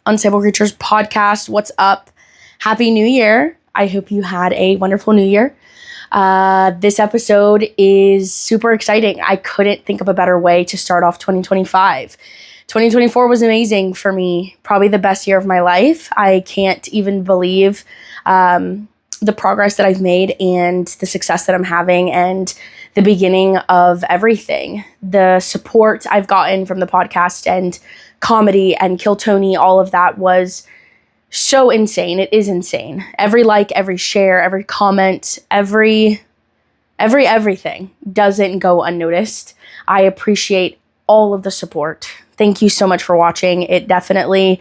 Unstable Creatures Podcast. What's up? Happy New Year. I hope you had a wonderful New Year. This episode is super exciting. I couldn't think of a better way to start off 2025. 2024 was amazing for me. Probably the best year of my life. I can't even believe the progress that I've made and the success that I'm having and the beginning of everything. The support I've gotten from the podcast and comedy and Kill Tony, all of that was so insane. It is insane. Every like, every share, every comment, everything doesn't go unnoticed. I appreciate all of the support. Thank you so much for watching. It definitely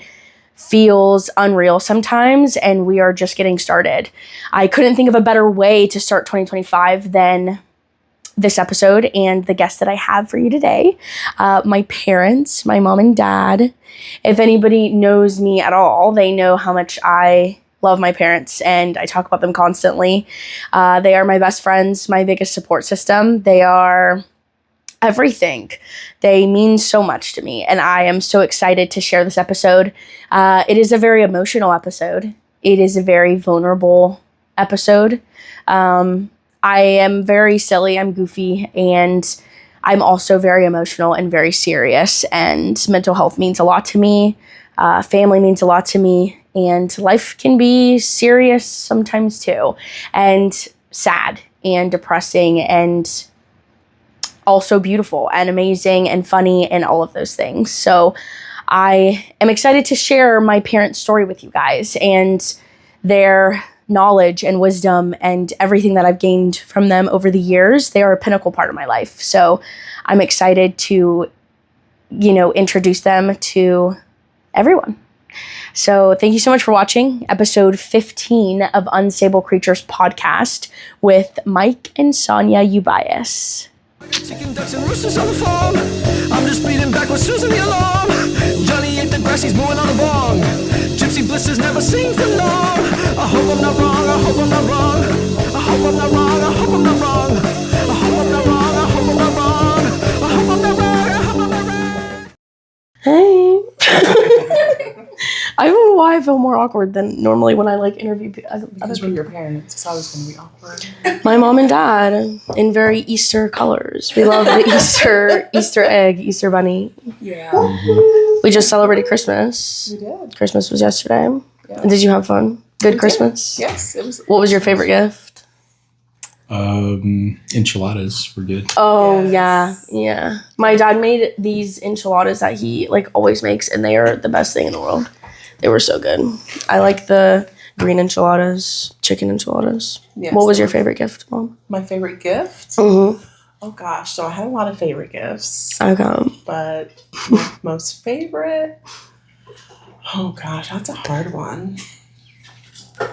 feels unreal sometimes, and we are just getting started. I couldn't think of a better way to start 2025 than this episode and the guest that I have for you today. My parents, my mom and dad. If anybody knows me at all, they know how much I love my parents, and I talk about them constantly. They are my best friends, my biggest support system. They are everything. They mean so much to me, and I am so excited to share this episode. It is a very emotional episode. It is a very vulnerable episode. I am very silly, I'm goofy, and I'm also very emotional and very serious, and mental health means a lot to me. Family means a lot to me, and life can be serious sometimes too, and sad and depressing and also beautiful and amazing and funny and all of those things. So I am excited to share my parents' story with you guys and their knowledge and wisdom and everything that I've gained from them over the years. They are a pinnacle part of my life. So I'm excited to, introduce them to everyone. So thank you so much for watching episode 15 of Unstable Creatures Podcast with Mike and Sonia Ubias. Chicken ducks and roosters on the farm. I'm just speeding back with Susan the alarm. Johnny ate the grass, he's moving on the bong. Gypsy blisters never sing for long. I hope I'm not wrong, I hope I'm not wrong. I hope I'm not wrong, I hope I'm not wrong. I hope I'm not wrong, I hope I'm not wrong. I hope I'm not wrong, I hope I'm not wrong. Hey. I don't know why I feel more awkward than normally when I interview other Because people. we're your parents, it's always going to be awkward. My mom and dad in very Easter colors. We love the Easter egg, Easter bunny. Yeah. We just celebrated Christmas. We did. Christmas was yesterday. Yeah. Did you have fun? Good We Christmas? did. Yes, it was. What was your favorite gift? Enchiladas were good. Oh, Yes. yeah. My dad made these enchiladas that he always makes, and they are the best thing in the world. They were so good. I like the green enchiladas, chicken enchiladas. Yes, What was your favorite gift, Mom? My favorite gift? Mm-hmm. Oh gosh, so I had a lot of favorite gifts, Okay. but my most favorite? Oh gosh, that's a hard one.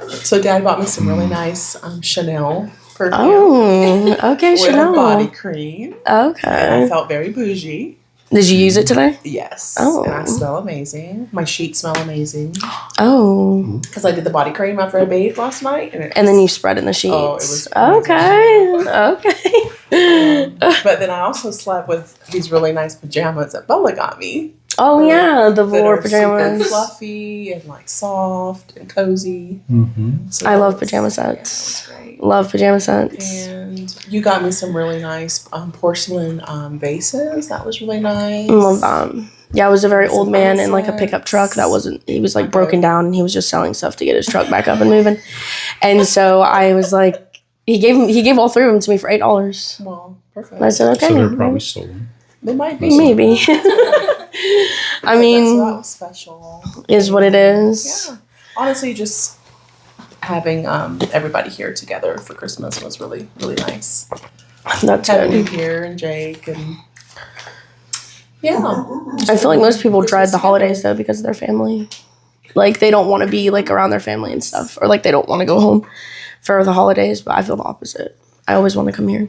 So Dad bought me some really nice Chanel perfume. Oh, okay, with Chanel. a body cream. And I Okay. felt very bougie. Did you use it today? Yes. Oh. And I smell amazing. My sheets smell amazing. Oh. Because I did the body cream after I bathed last night. And then you spread in the sheets. Oh, it was okay. But then I also slept with these really nice pajamas that Bella got me. Oh yeah, the That velour are super pajamas. fluffy and soft and cozy. Mm-hmm. So I that love was- pajama yeah, sets. that was great. Love pajama sets. And you got me some really nice porcelain vases. That was really nice. I love that. Yeah, I was a very Some old man in a sunsets. pickup truck that wasn't. He was Okay. broken down, and he was just selling stuff to get his truck back up and moving. And so I was like, he gave all three of them to me for $8. Well, perfect. And I said, okay, So they're probably stolen. They might be. maybe. I So mean, that was special. is what it is. Yeah. Honestly, just having everybody here together for Christmas was really, really nice. That's Having you good. here and Jake and yeah. I feel like most people dread Christmas the holidays though because of their family. Like they don't want to be around their family and stuff, or they don't want to go home for the holidays. But I feel the opposite. I always want to come here.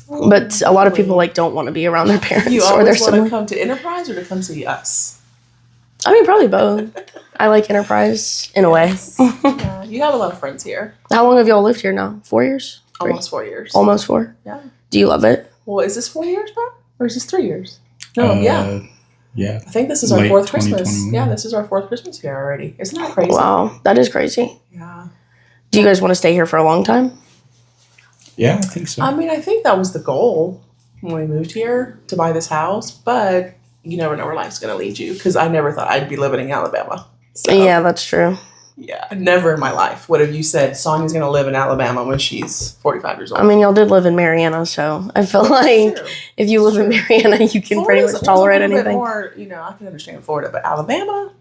But a lot of people don't want to be around their parents You or their always want to siblings. come to Enterprise or to come see us? I mean, probably both. I like Enterprise in a way. Yeah, you have a lot of friends here. How long have y'all lived here now? 4 years? Three? Almost 4 years. Almost 4? Yeah. Do you love it? Well, is this 4 years, bro? Or is this 3 years? No, yeah. Yeah. I think this is our Late 4th Christmas. 2021. Yeah, this is our 4th Christmas here already. Isn't that crazy? Wow, that is crazy. Yeah. Do you guys want to stay here for a long time? Yeah, I think so. I mean, I think that was the goal when we moved here to buy this house, but you never know where life's going to lead you because I never thought I'd be living in Alabama. So, Yeah, that's true. yeah, never in my life would have you said Sonia's going to live in Alabama when she's 45 years old. I mean, y'all did live in Mariana, so I feel like True. if you live in Mariana, you can pretty Florida's much tolerate a little bit anything. more, I can understand Florida, but Alabama,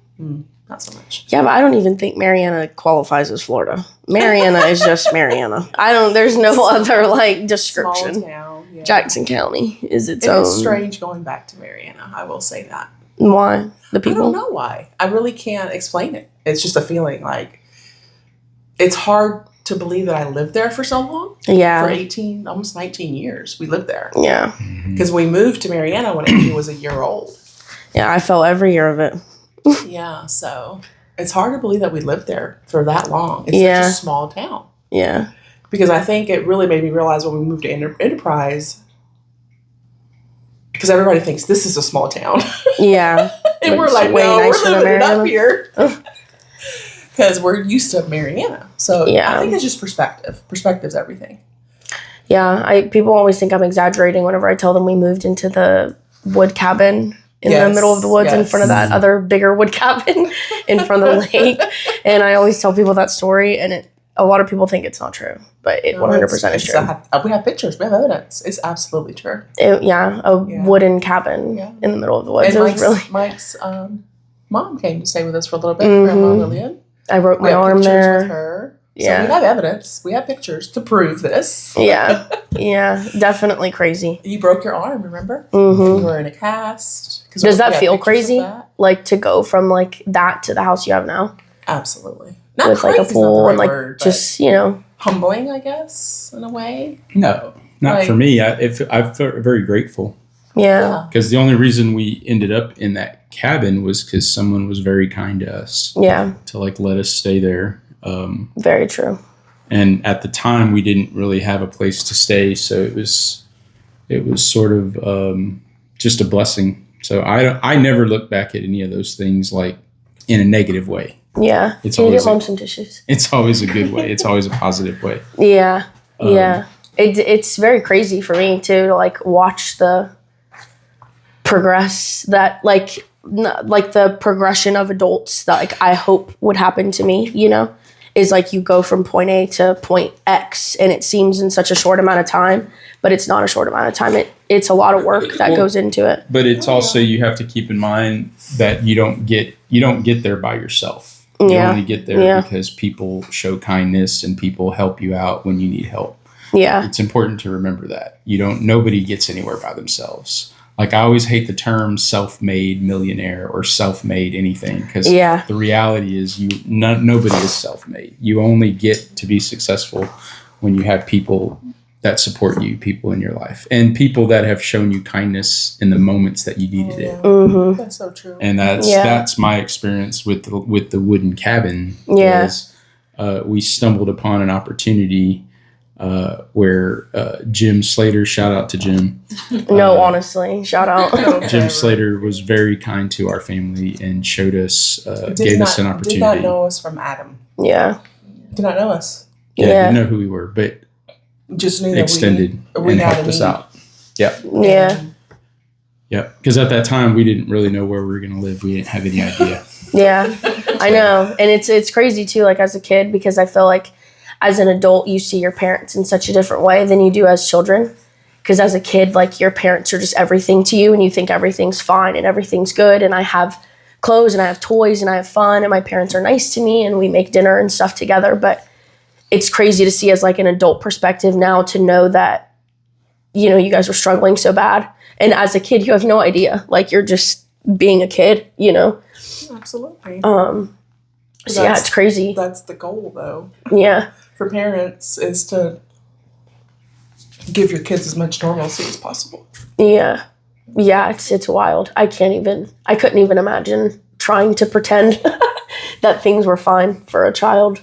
not so much. Yeah, but I don't even think Mariana qualifies as Florida. Mariana is just Mariana. There's no other description. Small town. Yeah. Jackson County is its It own. is strange going back to Mariana. I will say that. Why? The I people? don't know why. I really can't explain it. It's just a feeling it's hard to believe that I lived there for so long. Yeah. For 18, almost 19 years, we lived there. Yeah. Because we moved to Mariana when Amy was a year old. Yeah, I felt every year of it. Yeah, so it's hard to believe that we lived there for that long. It's Yeah. such a small town. Yeah. Because I think it really made me realize when we moved to Enterprise, because everybody thinks this is a small town. Yeah. And But we're it's like, way no, nicer we're than living it up Mariana. here. Because we're used to Mariana. So Yeah. I think it's just perspective. Perspective's everything. Yeah. People always think I'm exaggerating whenever I tell them we moved into the wood cabin in the middle of the woods in front of that other bigger wood cabin in front of the lake. And I always tell people that story, and a lot of people think it's not true, but it 100% is true. We have pictures. We have evidence. It's absolutely true. A wooden cabin in the middle of the woods. And It was Mike's mom came to stay with us for a little bit. Mhm. Grandma Lillian. I broke We my have arm pictures there. with her. Yeah. So we have evidence. We have pictures to prove this. Yeah. Yeah. Definitely crazy. You broke your arm, remember? Mhm. You were in a cast. Does that feel crazy? That. To go from that to the house you have now? Absolutely. Not With crazy a is not the pool right and word, but just, humbling, I guess, in a way. No, not for me. I felt very grateful yeah. because the only reason we ended up in that cabin was because someone was very kind to us Yeah. to let us stay there. Very true. And at the time, we didn't really have a place to stay, so it was sort of just a blessing. So I never look back at any of those things in a negative way. Yeah. It's Can you always get mom some tissues? It's always a good way. It's always a positive way. Yeah. Yeah. It's very crazy for me too to watch the progress that the progression of adults that I hope would happen to me, is you go from point A to point X and it seems in such a short amount of time, but it's not a short amount of time. It's a lot of work that goes into it. But it's also, you have to keep in mind that you don't get there by yourself. You only get there because people show kindness and people help you out when you need help. Yeah. It's important to remember that. Nobody gets anywhere by themselves. I always hate the term self-made millionaire or self-made anything because the reality is nobody is self-made. You only get to be successful when you have people that support you, people in your life, and people that have shown you kindness in the moments that you needed it. Mm-hmm. That's so true. And that's my experience with the wooden cabin. Yeah. Was, we stumbled upon an opportunity where Jim Slater, shout out to Jim. No, honestly, shout out. Jim Slater was very kind to our family and showed us, gave us an opportunity. Did not know us from Adam. Yeah. Did not know us. Yeah, didn't know who we were, but just knew extended that we and had helped us out. Yeah. Yeah. Yeah. Because at that time we didn't really know where we were going to live. We didn't have any idea. Yeah, I know. And it's crazy too, as a kid, because I feel as an adult, you see your parents in such a different way than you do as children. Because as a kid, your parents are just everything to you and you think everything's fine and everything's good. And I have clothes and I have toys and I have fun and my parents are nice to me and we make dinner and stuff together. But it's crazy to see as an adult perspective now to know that, you guys were struggling so bad. And as a kid, you have no idea. You're just being a kid, Absolutely. So yeah, it's crazy. That's the goal, though. Yeah. For parents is to give your kids as much normalcy as possible. Yeah. Yeah, it's wild. I couldn't even imagine trying to pretend that things were fine for a child.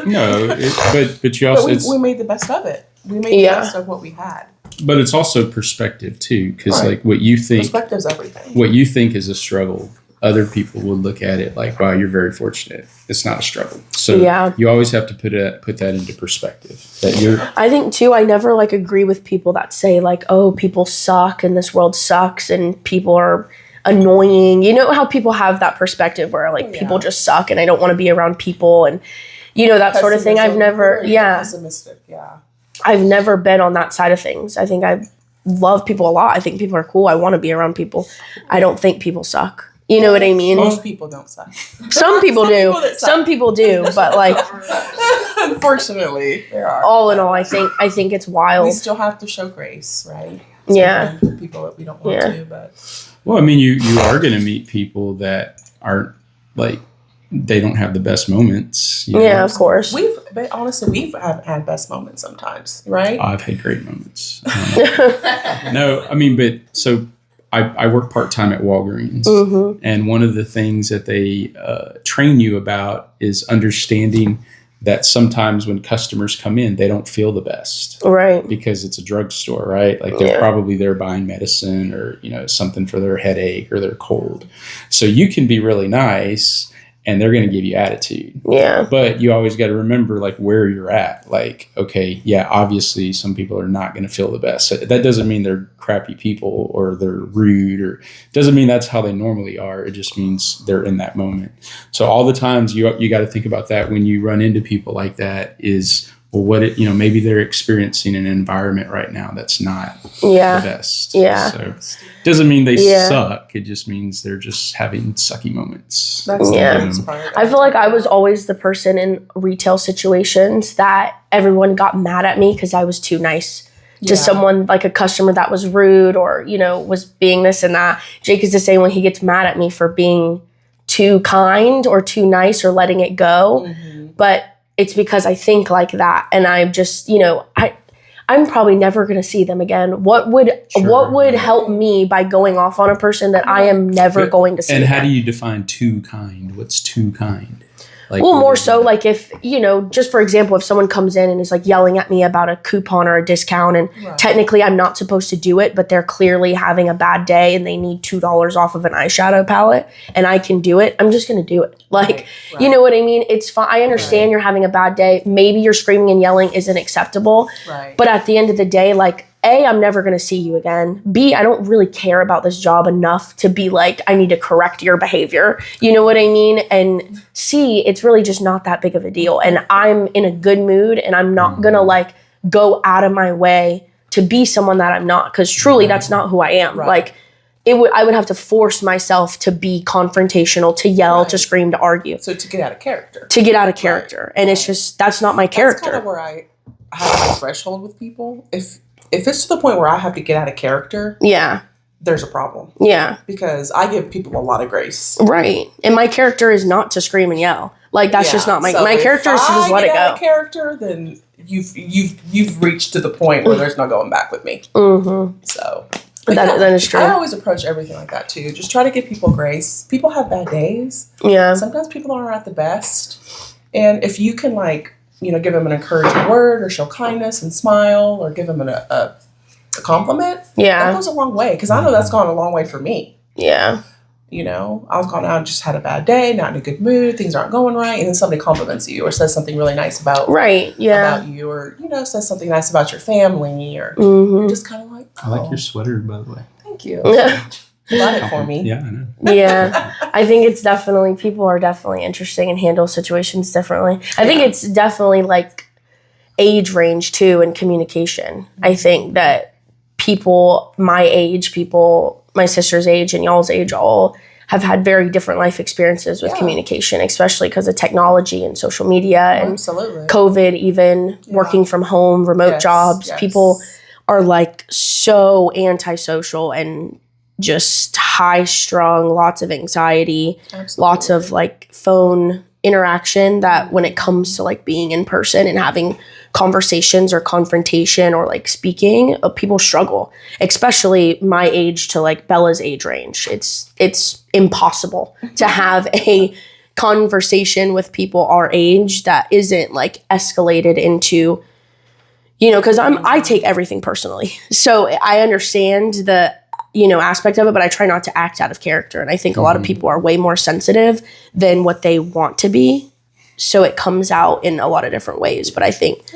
No, but you also... But we made the best of it. We made the best of what we had. But it's also perspective too, because like what you think, perspective's everything. What you think is a struggle, other people will look at it like, wow, you're very fortunate. It's not a struggle. So you always have to put that into perspective. I think too, I never like agree with people that say like, oh, people suck and this world sucks and people are annoying. You know how people have that perspective where like people just suck and I don't want to be around people and that sort of thing. I've never, pessimistic, I've never been on that side of things. I think I love people a lot. I think people are cool. I want to be around people. I don't think people suck. You know what I mean? Most people don't suck. Some people do. Some people do, but like, unfortunately, there are. All in all, I think it's wild. We still have to show grace, right? People that we don't want to, but. Well, I mean, you are going to meet people that aren't like they don't have the best moments. Yeah, of course. But honestly, we've had best moments sometimes, right? I've had great moments. No, I mean, but so. I work part-time at Walgreens, and one of the things that they train you about is understanding that sometimes when customers come in, they don't feel the best. Right. Because it's a drugstore, right? Like they're probably there buying medicine or, something for their headache or their cold. So you can be really nice and they're going to give you attitude. Yeah. But you always got to remember like where you're at. Like, okay, obviously some people are not going to feel the best. So that doesn't mean they're crappy people or they're rude or doesn't mean that's how they normally are. It just means they're in that moment. So all the times you got to think about that when you run into people like that is, well, maybe they're experiencing an environment right now that's not the best. Yeah. So doesn't mean they suck. It just means they're just having sucky moments. That's I feel like I was always the person in retail situations that everyone got mad at me because I was too nice to someone, like a customer that was rude or, was being this and that. Jake is the same when he gets mad at me for being too kind or too nice or letting it go. But it's because I think like that. And I'm just, I'm probably never going to see them again. What would help me by going off on a person that I am never going to see And again? how do you define too kind? What's too kind? Like, well, more so like if, just for example, if someone comes in and is like yelling at me about a coupon or a discount and technically I'm not supposed to do it, but they're clearly having a bad day and they need $2 off of an eyeshadow palette and I can do it, I'm just going to do it. Like, you know what I mean? It's fine. I understand you're having a bad day. Maybe your screaming and yelling isn't acceptable. Right. But at the end of the day, like, A, I'm never going to see you again. B, I don't really care about this job enough to be like, I need to correct your behavior. You know what I mean? And C, it's really just not that big of a deal. And I'm in a good mood and I'm not going to like go out of my way to be someone that I'm not. Because truly that's not who I am. Like I would have to force myself to be confrontational, to yell, to scream, to argue. So to get out of character. And it's just, that's not my character. That's kind of where I have a threshold with people. If it's to the point where I have to get out of character, there's a problem. Yeah. Because I give people a lot of grace. Right. And my character is not to scream and yell. Like that's just not my character is to just let it go. If I get out of character, then you've reached to the point where there's no going back with me. So that is true. I always approach everything like that too. Just try to give people grace. People have bad days. Yeah. Sometimes people aren't at the best. And if you can give them an encouraging word or show kindness and smile or give them a compliment, that goes a long way. Because I know that's gone a long way for me. Yeah. I've gone out and just had a bad day, not in a good mood, things aren't going right, and then somebody compliments you or says something really nice about you or, says something nice about your family or you're just kind of like, I like your sweater, by the way. Thank you. You bought it for me. Yeah, I know. Yeah. I think it's definitely, people are definitely interesting and handle situations differently. I think it's definitely like age range too and communication. I think that people my age, my sister's age and y'all's age all have had very different life experiences with communication, especially because of technology and social media and COVID, even working from home, remote jobs. People are like so antisocial and just high strung, lots of anxiety, lots of like phone interaction that when it comes to like being in person and having conversations or confrontation or like speaking, people struggle, especially my age to like Bella's age range. It's impossible to have a conversation with people our age that isn't like escalated into, because I take everything personally. So I understand the, aspect of it, but I try not to act out of character. And I think a lot of people are way more sensitive than what they want to be. So it comes out in a lot of different ways. But I think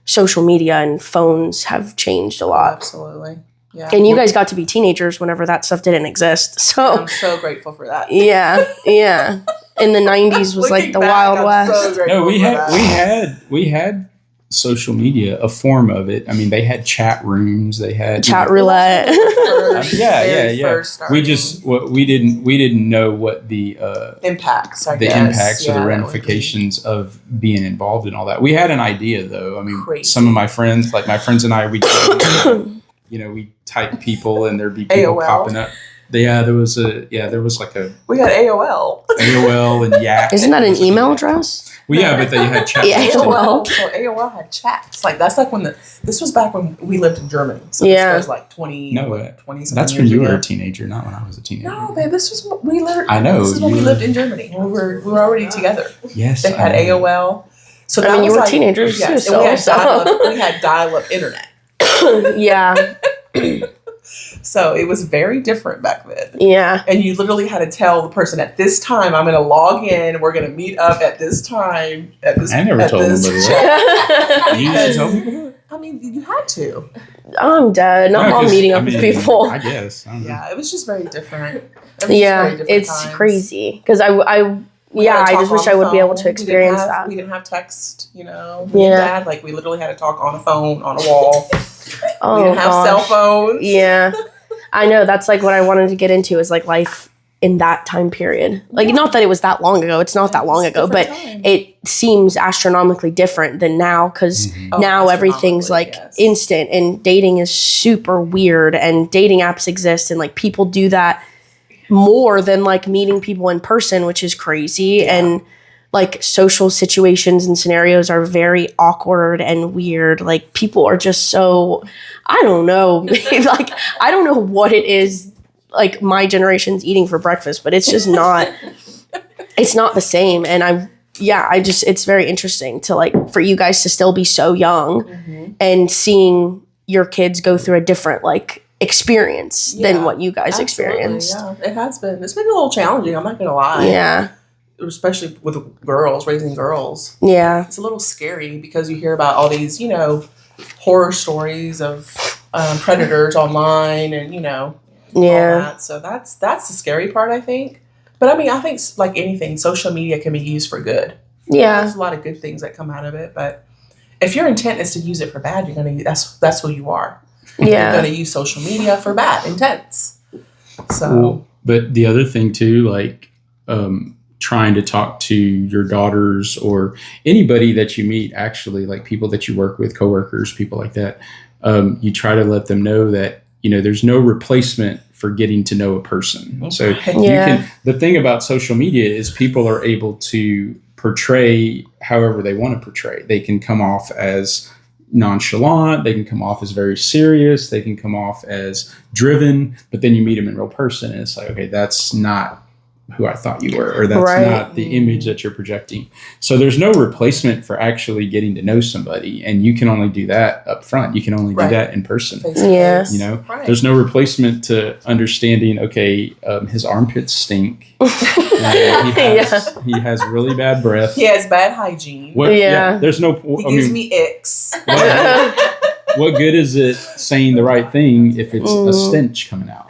social media and phones have changed a lot. Absolutely. Yeah. And you guys got to be teenagers whenever that stuff didn't exist. So I'm so grateful for that. Yeah. In the 90s was like the Wild West. So no, we had social media, a form of it. I mean, they had chat rooms, they had chat roulette. Yeah. We didn't know what the impacts, or the ramifications of being involved in all that. We had an idea though. I mean, some of my friends, like my friends and I, we type people and there'd be people AOL. popping up. There was like a. We had AOL. AOL and Yak. Isn't that an email address? Well, yeah, but they had chat. AOL. So AOL had chats. Like that's like this was back when we lived in Germany. So this was like 20. No, 20. That's when you were a teenager, not when I was a teenager. No, babe, this was what we learned. I know. This is when we lived in Germany. We were already together. Yes. They had AOL. So that you were teenagers too. Yes, and we had dial-up internet. Yeah. So it was very different back then. Yeah. And you literally had to tell the person at this time, I'm going to log in. We're going to meet up at this time. I never told anybody that. You just told people? I mean, you had to. I'm dead. Not all meeting up with people. I guess. I it was just very different. It's crazy. Because I just wish I would be able to experience that. We didn't have text, Dad, like we literally had to talk on a phone, on a wall. We didn't have cell phones. Yeah. I know. That's like what I wanted to get into is like life in that time period. Like, not that it was that long ago. It's not that long ago, but it seems astronomically different than now because now everything's like instant and dating is super weird and dating apps exist and like people do that more than like meeting people in person, which is crazy. And like social situations and scenarios are very awkward and weird. Like people are just so, I don't know, like I don't know what it is like my generation's eating for breakfast, but it's just not, it's not the same. And it's very interesting to like, for you guys to still be so young and seeing your kids go through a different like experience than what you guys experienced. Yeah, it's been a little challenging. I'm not going to lie. Yeah. Especially with girls, raising girls. Yeah. It's a little scary because you hear about all these, horror stories of predators online and, all that. So that's the scary part, I think. But I mean, I think like anything, social media can be used for good. Yeah. There's a lot of good things that come out of it. But if your intent is to use it for bad, you're going to, that's who you are. Yeah. You're going to use social media for bad intents. So. Well, but the other thing too, like, trying to talk to your daughters or anybody that you meet, actually, like people that you work with, coworkers, people like that, you try to let them know that, there's no replacement for getting to know a person. So the thing about social media is people are able to portray however they want to portray. They can come off as nonchalant, they can come off as very serious, they can come off as driven, but then you meet them in real person and it's like, okay, that's not who I thought you were, or that's not the image that you're projecting. So there's no replacement for actually getting to know somebody, and you can only do that up front. You can only do that in person. Yeah. There's no replacement to understanding, okay, his armpits stink. He has really bad breath. He has bad hygiene. There's no. He gives me icks. What good is it saying the right thing if it's a stench coming out?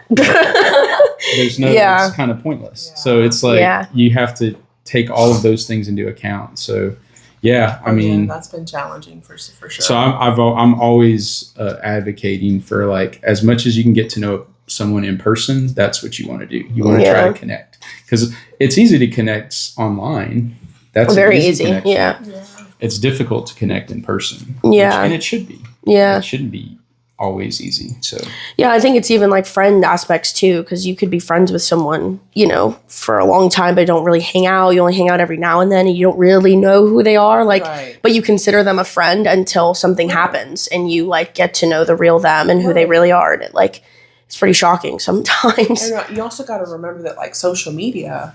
There's no, it's kind of pointless. Yeah. So it's like you have to take all of those things into account. So I mean, that's been challenging for sure. So I'm always advocating for like as much as you can get to know someone in person. That's what you want to do. You want to try to connect because it's easy to connect online. That's very easy. Yeah. It's difficult to connect in person. Yeah, and it should be. Yeah, it shouldn't be always easy. So I think it's even like friend aspects too, because you could be friends with someone for a long time but don't really hang out. You only hang out every now and then and you don't really know who they are, but you consider them a friend until something happens and you like get to know the real them and who they really are, and it's pretty shocking sometimes. And you also got to remember that like social media,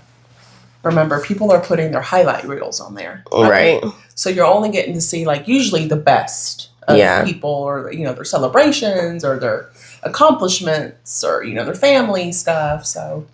remember people are putting their highlight reels on there, right? So you're only getting to see like usually the best people, or their celebrations or their accomplishments, or their family stuff. So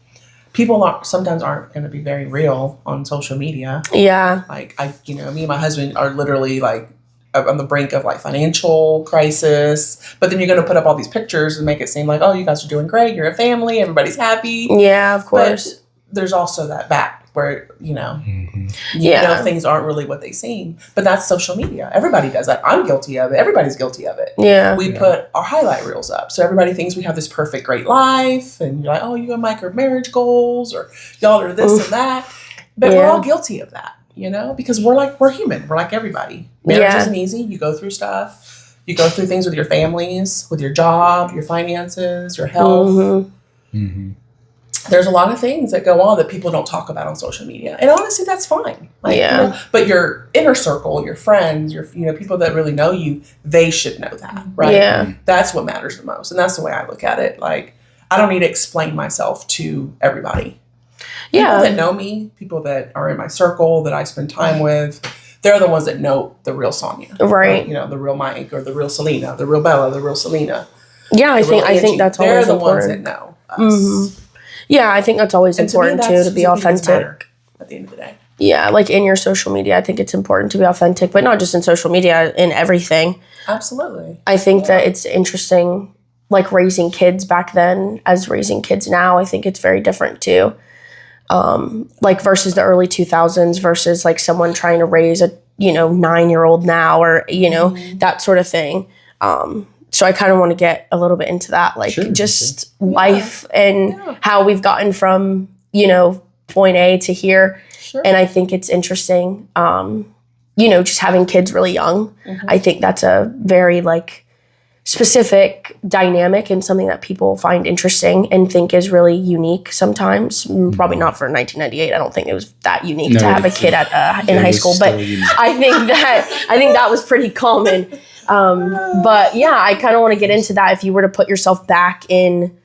people sometimes aren't going to be very real on social media. Yeah. Like me and my husband are literally like on the brink of like financial crisis, but then you're going to put up all these pictures and make it seem like, oh, you guys are doing great, you're a family, everybody's happy. Yeah, of course. But there's also that back where things aren't really what they seem. But that's social media. Everybody does that. I'm guilty of it. Everybody's guilty of it. Yeah. We put our highlight reels up, so everybody thinks we have this perfect, great life, and you're like, oh, you have micro marriage goals, or y'all are this and that. But we're all guilty of that. Because we're human. We're like everybody. Marriage isn't easy. You go through stuff. You go through things with your families, with your job, your finances, your health. Mm-hmm. Mm-hmm. There's a lot of things that go on that people don't talk about on social media. And honestly, that's fine. But your inner circle, your friends, your people that really know you, they should know that, right? Yeah. That's what matters the most. And that's the way I look at it. Like, I don't need to explain myself to everybody. People that know me, people that are in my circle, that I spend time with, they're the ones that know the real Sonia. Right. The real Mike, or the real Selena, the real Bella, the real Selena. Yeah, I think that's always important. They're the ones that know us. Mm-hmm. Yeah, I think that's always important too, to be authentic. At the end of the day. Yeah, like in your social media, I think it's important to be authentic, but not just in social media, in everything. Absolutely. I think that it's interesting, like raising kids back then as raising kids now. I think it's very different too. Like versus the early 2000s versus like someone trying to raise a 9-year-old now, or that sort of thing. So I kind of want to get a little bit into that, like life and how we've gotten from point A to here. Sure. And I think it's interesting, just having kids really young. Mm-hmm. I think that's a very like specific dynamic and something that people find interesting and think is really unique sometimes. Probably not for 1998. I don't think it was that unique to have a kid in high school, but I think that was pretty common. But yeah, I kind of want to get into that. If you were to put yourself back in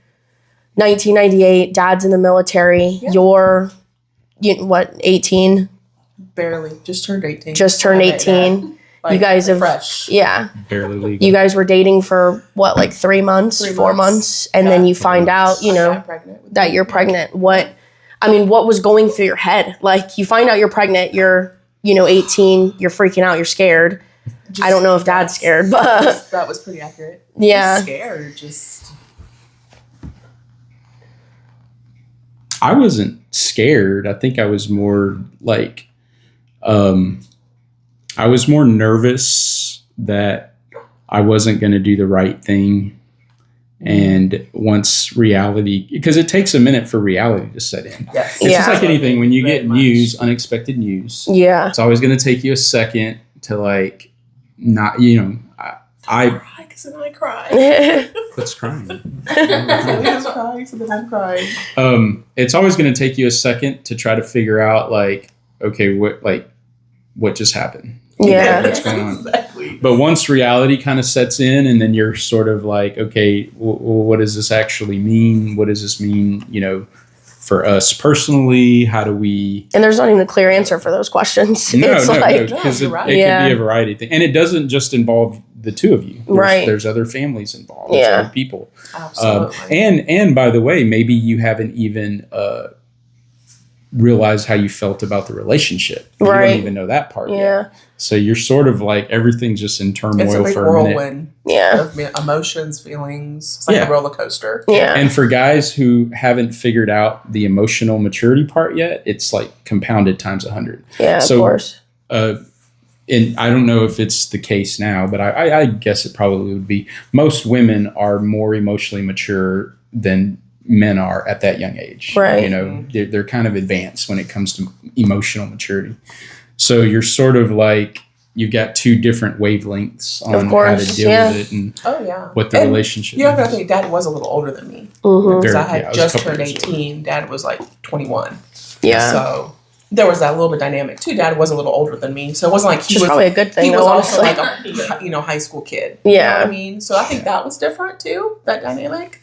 1998, dad's in the military, you're 18? Barely, just turned 18. Just turned 18. Like, you guys have fresh. Yeah. Barely legal. You guys were dating for what, like 3 months, 4 months, and then you find out, that you're pregnant. What was going through your head? Like, you find out you're pregnant, you're 18, you're freaking out, you're scared. I don't know if dad's scared, but that was pretty accurate. Yeah. Scared, I wasn't scared. I think I was more like, I was more nervous that I wasn't going to do the right thing. And once reality, because it takes a minute for reality to set in. Yes. It's just like anything. When you get news, unexpected news, it's always going to take you a second to like, not, I cry. What's crying? Selena's crying, so then I'm crying. It's always going to take you a second to try to figure out like, okay, what just happened? Yeah. What's going on? Exactly. But once reality kind of sets in, and then you're sort of like, okay, what does this actually mean? What does this mean, for us personally? How do we... And there's not even a clear answer for those questions. No, because it can be a variety of things. And it doesn't just involve the two of you. There's other families involved. There's other people. Absolutely. And by the way, maybe you haven't even realized how you felt about the relationship. You don't even know that part yet. So you're sort of like, everything's just in turmoil it's a big for a whirlwind. Yeah. Emotions, feelings. It's like a roller coaster. Yeah. And for guys who haven't figured out the emotional maturity part yet, it's like compounded times 100. Yeah, so, of course. And I don't know if it's the case now, but I guess it probably would be. Most women are more emotionally mature than men are at that young age. Right. They're kind of advanced when it comes to emotional maturity. So you're sort of like, you've got two different wavelengths on how to deal with it and what the relationship is. You have to think, Dad was a little older than me. Mm-hmm. Because I had just turned 18. Dad was like 21. Yeah. So there was that little bit dynamic too. Dad was a little older than me. So it wasn't like he was probably a good thing. He was also like a high school kid. Yeah. You know what I mean? So I think that was different too, that dynamic.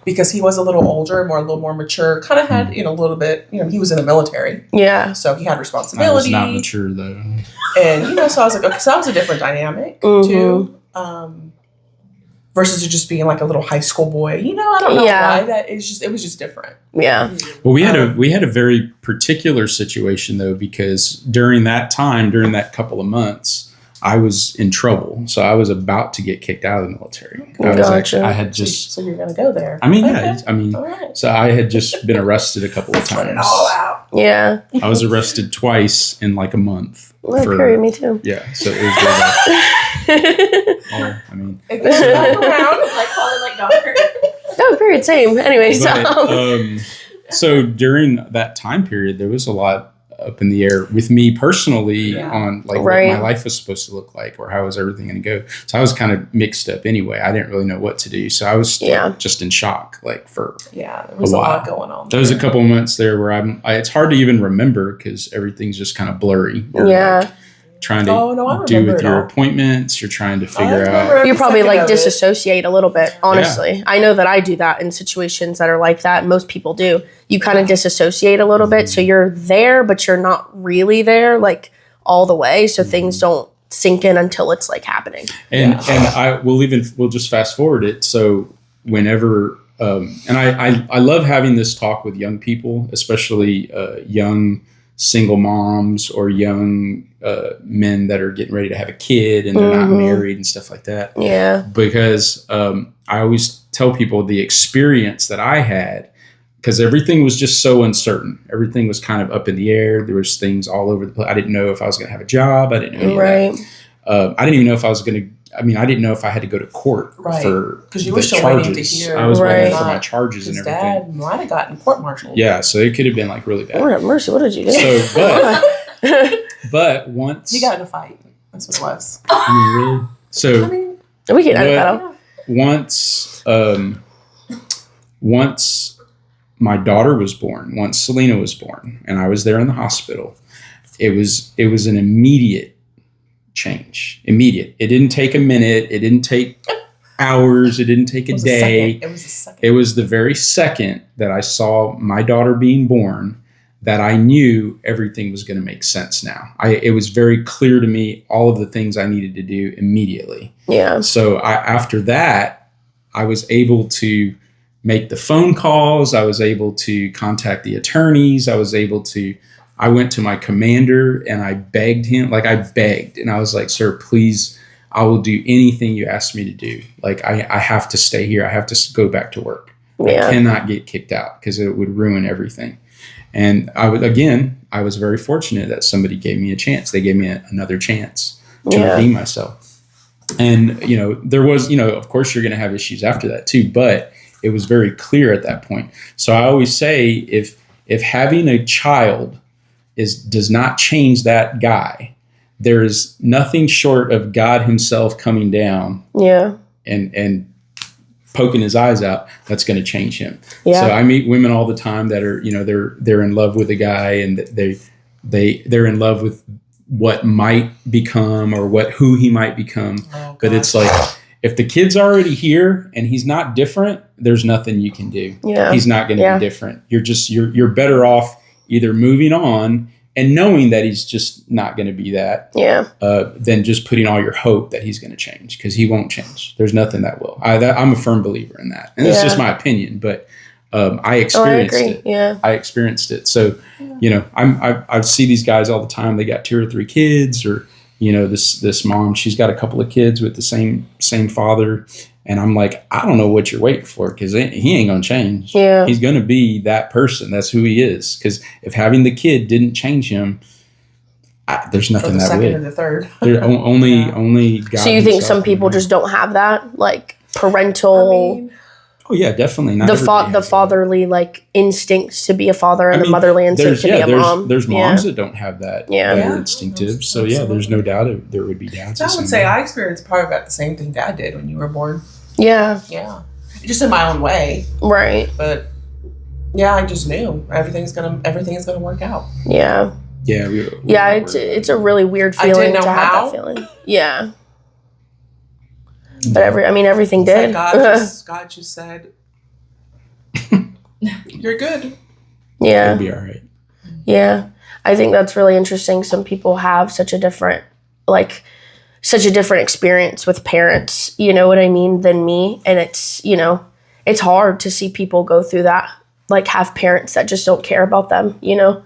Because he was a little older, a little more mature, kind of had, a little bit, he was in the military. Yeah. So he had responsibility. I was not mature though. And, so I was like, okay, so that was a different dynamic too. versus it just being like a little high school boy. I don't know why that is. It was just different. Yeah. Well, we had a very particular situation though, because during that couple of months, I was in trouble. So I was about to get kicked out of the military. So you're going to go there. I mean, right. So I had just been arrested a couple of times. It all out. Yeah. I was arrested twice in like a month. Period, me too. Yeah. So it was really it goes back around. Like falling like daughter. No, period, same. Anyway, so during that time period, there was a lot up in the air with me personally on like what my life was supposed to look like or how was everything going to go. So I was kind of mixed up anyway. I didn't really know what to do. So I was just in shock, like for there was a lot going on. There was a couple of months there where it's hard to even remember because everything's just kind of blurry. Yeah. Trying to do with your appointments, you're trying to figure out. You probably like disassociate a little bit, honestly. Yeah. I know that I do that in situations that are like that. Most people do. You kind of disassociate a little bit. So you're there, but you're not really there like all the way. So things don't sink in until it's like happening. And we'll just fast forward it. So whenever, and I love having this talk with young people, especially young single moms or young men that are getting ready to have a kid and they're not married and stuff like that. Yeah. Because I always tell people the experience that I had, because everything was just so uncertain. Everything was kind of up in the air. There was things all over the place. I didn't know if I was going to have a job. I didn't know any of that. I didn't even know if I was going to. I didn't know if I had to go to court for because you were still waiting to hear. I was waiting for my charges and everything. Dad might have gotten court-martialed. Yeah, so it could have been like really bad. Lord have mercy, what did you do? So, but once you got in a fight, that's what it was. Really? So we can edit that out. Once my daughter was born, once Selena was born, and I was there in the hospital, it was an immediate change. Immediate. It didn't take a minute. It didn't take hours. It didn't take a day. It was a second. It was the very second that I saw my daughter being born that I knew everything was going to make sense now. It was very clear to me all of the things I needed to do immediately. Yeah. So after that, I was able to make the phone calls. I was able to contact the attorneys. I went to my commander and I begged him, and I was like, sir, please, I will do anything you ask me to do. Like, I have to stay here. I have to go back to work. Yeah. I cannot get kicked out because it would ruin everything. And I was very fortunate that somebody gave me a chance. They gave me another chance to redeem myself. And, there was, of course you're going to have issues after that too, but it was very clear at that point. So I always say if having a child does not change that guy, there is nothing short of God himself coming down and poking his eyes out that's going to change him. Yeah. So I meet women all the time that are, they're in love with a guy and they're in love with what might become or who he might become. Oh, but it's like, if the kid's already here and he's not different, there's nothing you can do. Yeah. He's not going to be different. You're better off either moving on and knowing that he's just not going to be that, than just putting all your hope that he's going to change, because he won't change. There's nothing that will. I'm a firm believer in that, and it's just my opinion. But I experienced it. Yeah, I experienced it. So I see these guys all the time. They got 2 or 3 kids, or this mom, she's got a couple of kids with the same father. And I'm like, I don't know what you're waiting for, because he ain't going to change. Yeah. He's going to be that person. That's who he is. Because if having the kid didn't change him, there's nothing that would. The second and the third. Only God. So you think some people just don't have that, like parental? Oh yeah, definitely. Not the fatherly instincts to be a father and the motherly instinct to be a mom. There's moms that don't have that. Yeah. They're instinctive. So there's no doubt there would be dads. I would say I experienced part of the same thing Dad did when you were born. Yeah. Yeah. Just in my own way. Right. But I just knew everything is gonna work out. Yeah. Yeah. It's a really weird feeling to have that feeling. Yeah. But everything did. God just said, "You're good." Yeah. It'll be all right. Yeah. I think that's really interesting. Some people have such a different, such a different experience with parents, you know what I mean, than me. And it's, you know, it's hard to see people go through that, like have parents that just don't care about them, you know.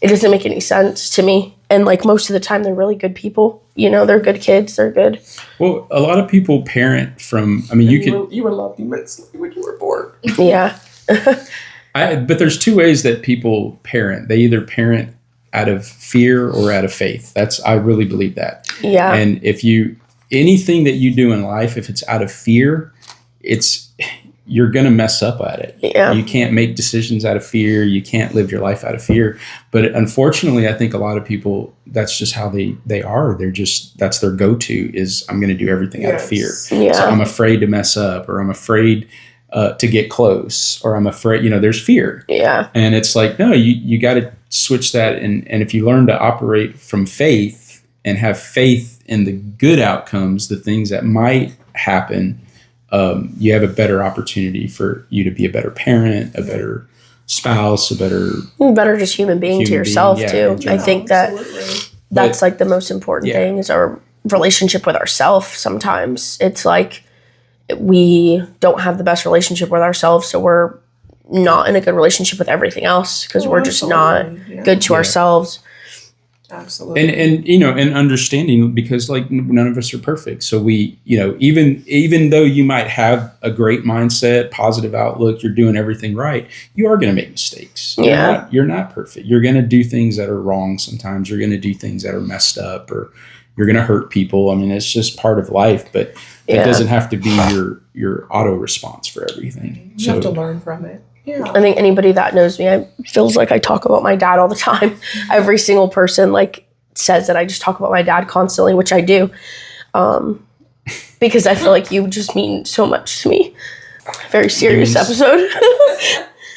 It doesn't make any sense to me. And like most of the time they're really good people, you know, they're good kids, they're good. Well, a lot of people parent from, I mean, you were loved immensely when you were born. Yeah. But there's two ways that people parent. They either parent out of fear or out of faith. I really believe that. Yeah. And anything that you do in life, if it's out of fear, you're going to mess up at it. Yeah. You can't make decisions out of fear. You can't live your life out of fear. But unfortunately, I think a lot of people, that's just how they are. That's their go-to is I'm going to do everything out of fear. Yeah. So I'm afraid to mess up, or I'm afraid to get close, or I'm afraid, you know, there's fear. Yeah. And it's like, no, you got to switch that. And if you learn to operate from faith and have faith in the good outcomes, the things that might happen, you have a better opportunity for you to be a better parent, a better spouse, a better just human being to yourself too. I think that's like the most important thing is our relationship with ourselves. Sometimes it's like we don't have the best relationship with ourselves, so we're not in a good relationship with everything else because we're just not good to ourselves. Absolutely. And you know, and understanding, because like none of us are perfect. So we, you know, even though you might have a great mindset, positive outlook, you're doing everything right, you are going to make mistakes. You're not perfect. You're going to do things that are wrong sometimes. You're going to do things that are messed up, or you're going to hurt people. I mean, it's just part of life, but it doesn't have to be your auto response for everything. You have to learn from it. Yeah. I think anybody that knows me, feels like I talk about my dad all the time. Every single person like says that I just talk about my dad constantly, which I do, because I feel like you just mean so much to me. Very serious episode.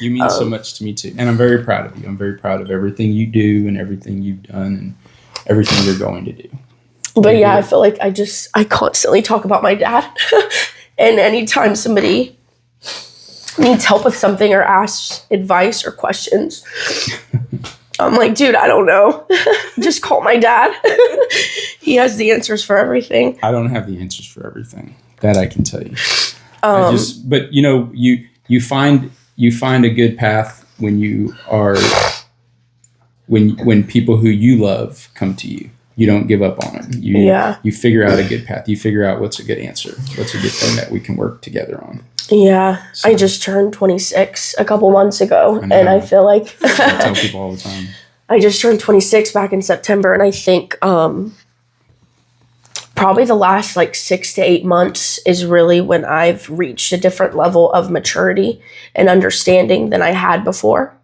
You mean so much to me too, and I'm very proud of you. I'm very proud of everything you do and everything you've done and everything you're going to do. But I feel like I constantly talk about my dad, and anytime somebody needs help with something or asks advice or questions, I'm like, dude, I don't know. Just call my dad. He has the answers for everything. I don't have the answers for everything. That I can tell you. But you know, you find a good path when you are when people who you love come to you. You don't give up on them. You figure out a good path. You figure out what's a good answer. What's a good thing that we can work together on. Yeah, so, I just turned 26 a couple months ago, and I feel like I tell people all the time. I just turned 26 back in September, and I think probably the last like 6 to 8 months is really when I've reached a different level of maturity and understanding than I had before.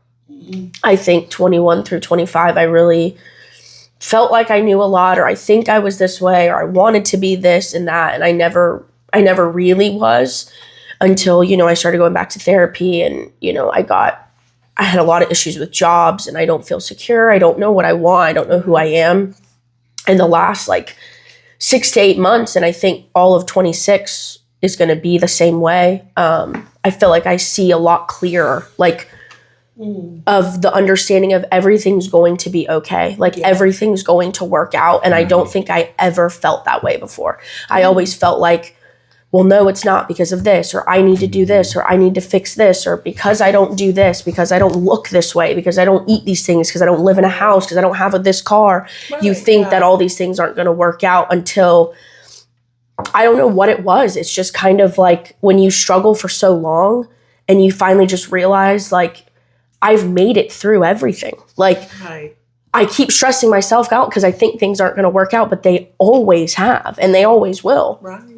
I think 21 through 25, I really felt like I knew a lot, or I think I was this way, or I wanted to be this and that, and I never really was. Until, you know, I started going back to therapy, and, you know, I had a lot of issues with jobs, and I don't feel secure. I don't know what I want. I don't know who I am. And the last like 6 to 8 months, and I think all of 26 is going to be the same way. I feel like I see a lot clearer, like of the understanding of everything's going to be okay. Like everything's going to work out. And I don't think I ever felt that way before. I always felt like, well, no, it's not because of this, or I need to do this, or I need to fix this, or because I don't do this, because I don't look this way, because I don't eat these things, because I don't live in a house, because I don't have this car. Right, you think that all these things aren't going to work out until, I don't know what it was. It's just kind of like when you struggle for so long and you finally just realize, like, I've made it through everything. Like, I keep stressing myself out because I think things aren't going to work out, but they always have, and they always will. Right.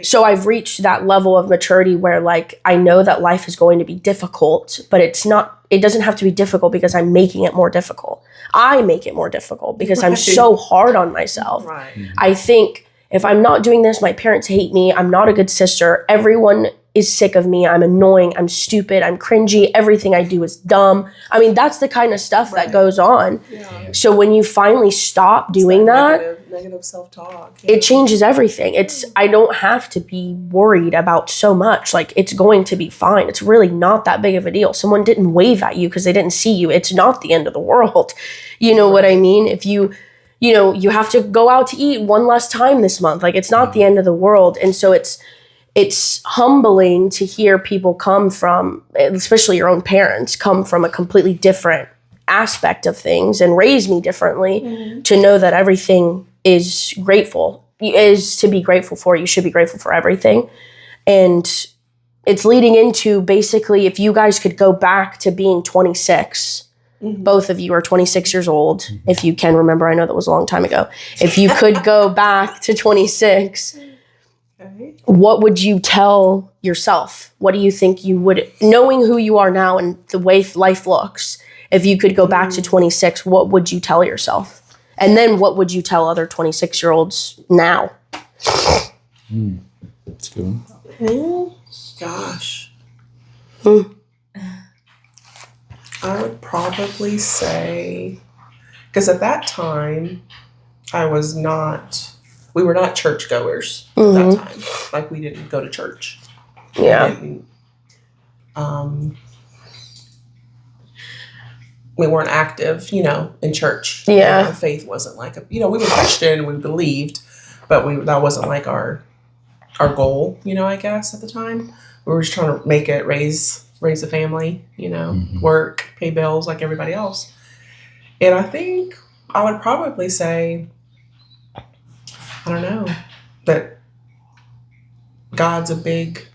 So I've reached that level of maturity where, like, I know that life is going to be difficult, but it doesn't have to be difficult because I'm making it more difficult. I make it more difficult because I'm so hard on myself. Right. I think if I'm not doing this, my parents hate me. I'm not a good sister. Everyone is sick of me. I'm annoying. I'm stupid. I'm cringy. Everything I do is dumb. I mean, that's the kind of stuff that goes on. Yeah. So when you finally stop doing that, negative self-talk, it changes everything. I don't have to be worried about so much. Like, it's going to be fine. It's really not that big of a deal. Someone didn't wave at you because they didn't see you. It's not the end of the world. You know what I mean? If you you know, you have to go out to eat one less time this month. Like, it's not the end of the world. And so it's humbling to hear people come from, especially your own parents, come from a completely different aspect of things and raise me differently, to know that everything is to be grateful for. You should be grateful for everything. And it's leading into, basically, if you guys could go back to being 26, both of you are 26 years old, if you can remember. I know that was a long time ago. If you could go back to 26, what would you tell yourself? What do you think you would, knowing who you are now and the way life looks, if you could go back to 26, what would you tell yourself? And then what would you tell other 26-year-olds now? That's good. Gosh. I would probably say, because at that time, we were not churchgoers at that time. Like, we didn't go to church. Yeah. We weren't active, in church. Yeah. Our faith wasn't like we were Christian, we believed, but that wasn't like our goal, I guess at the time. We were just trying to make it, raise a family, work, pay bills like everybody else. And I think I would probably say, I don't know, that God's a big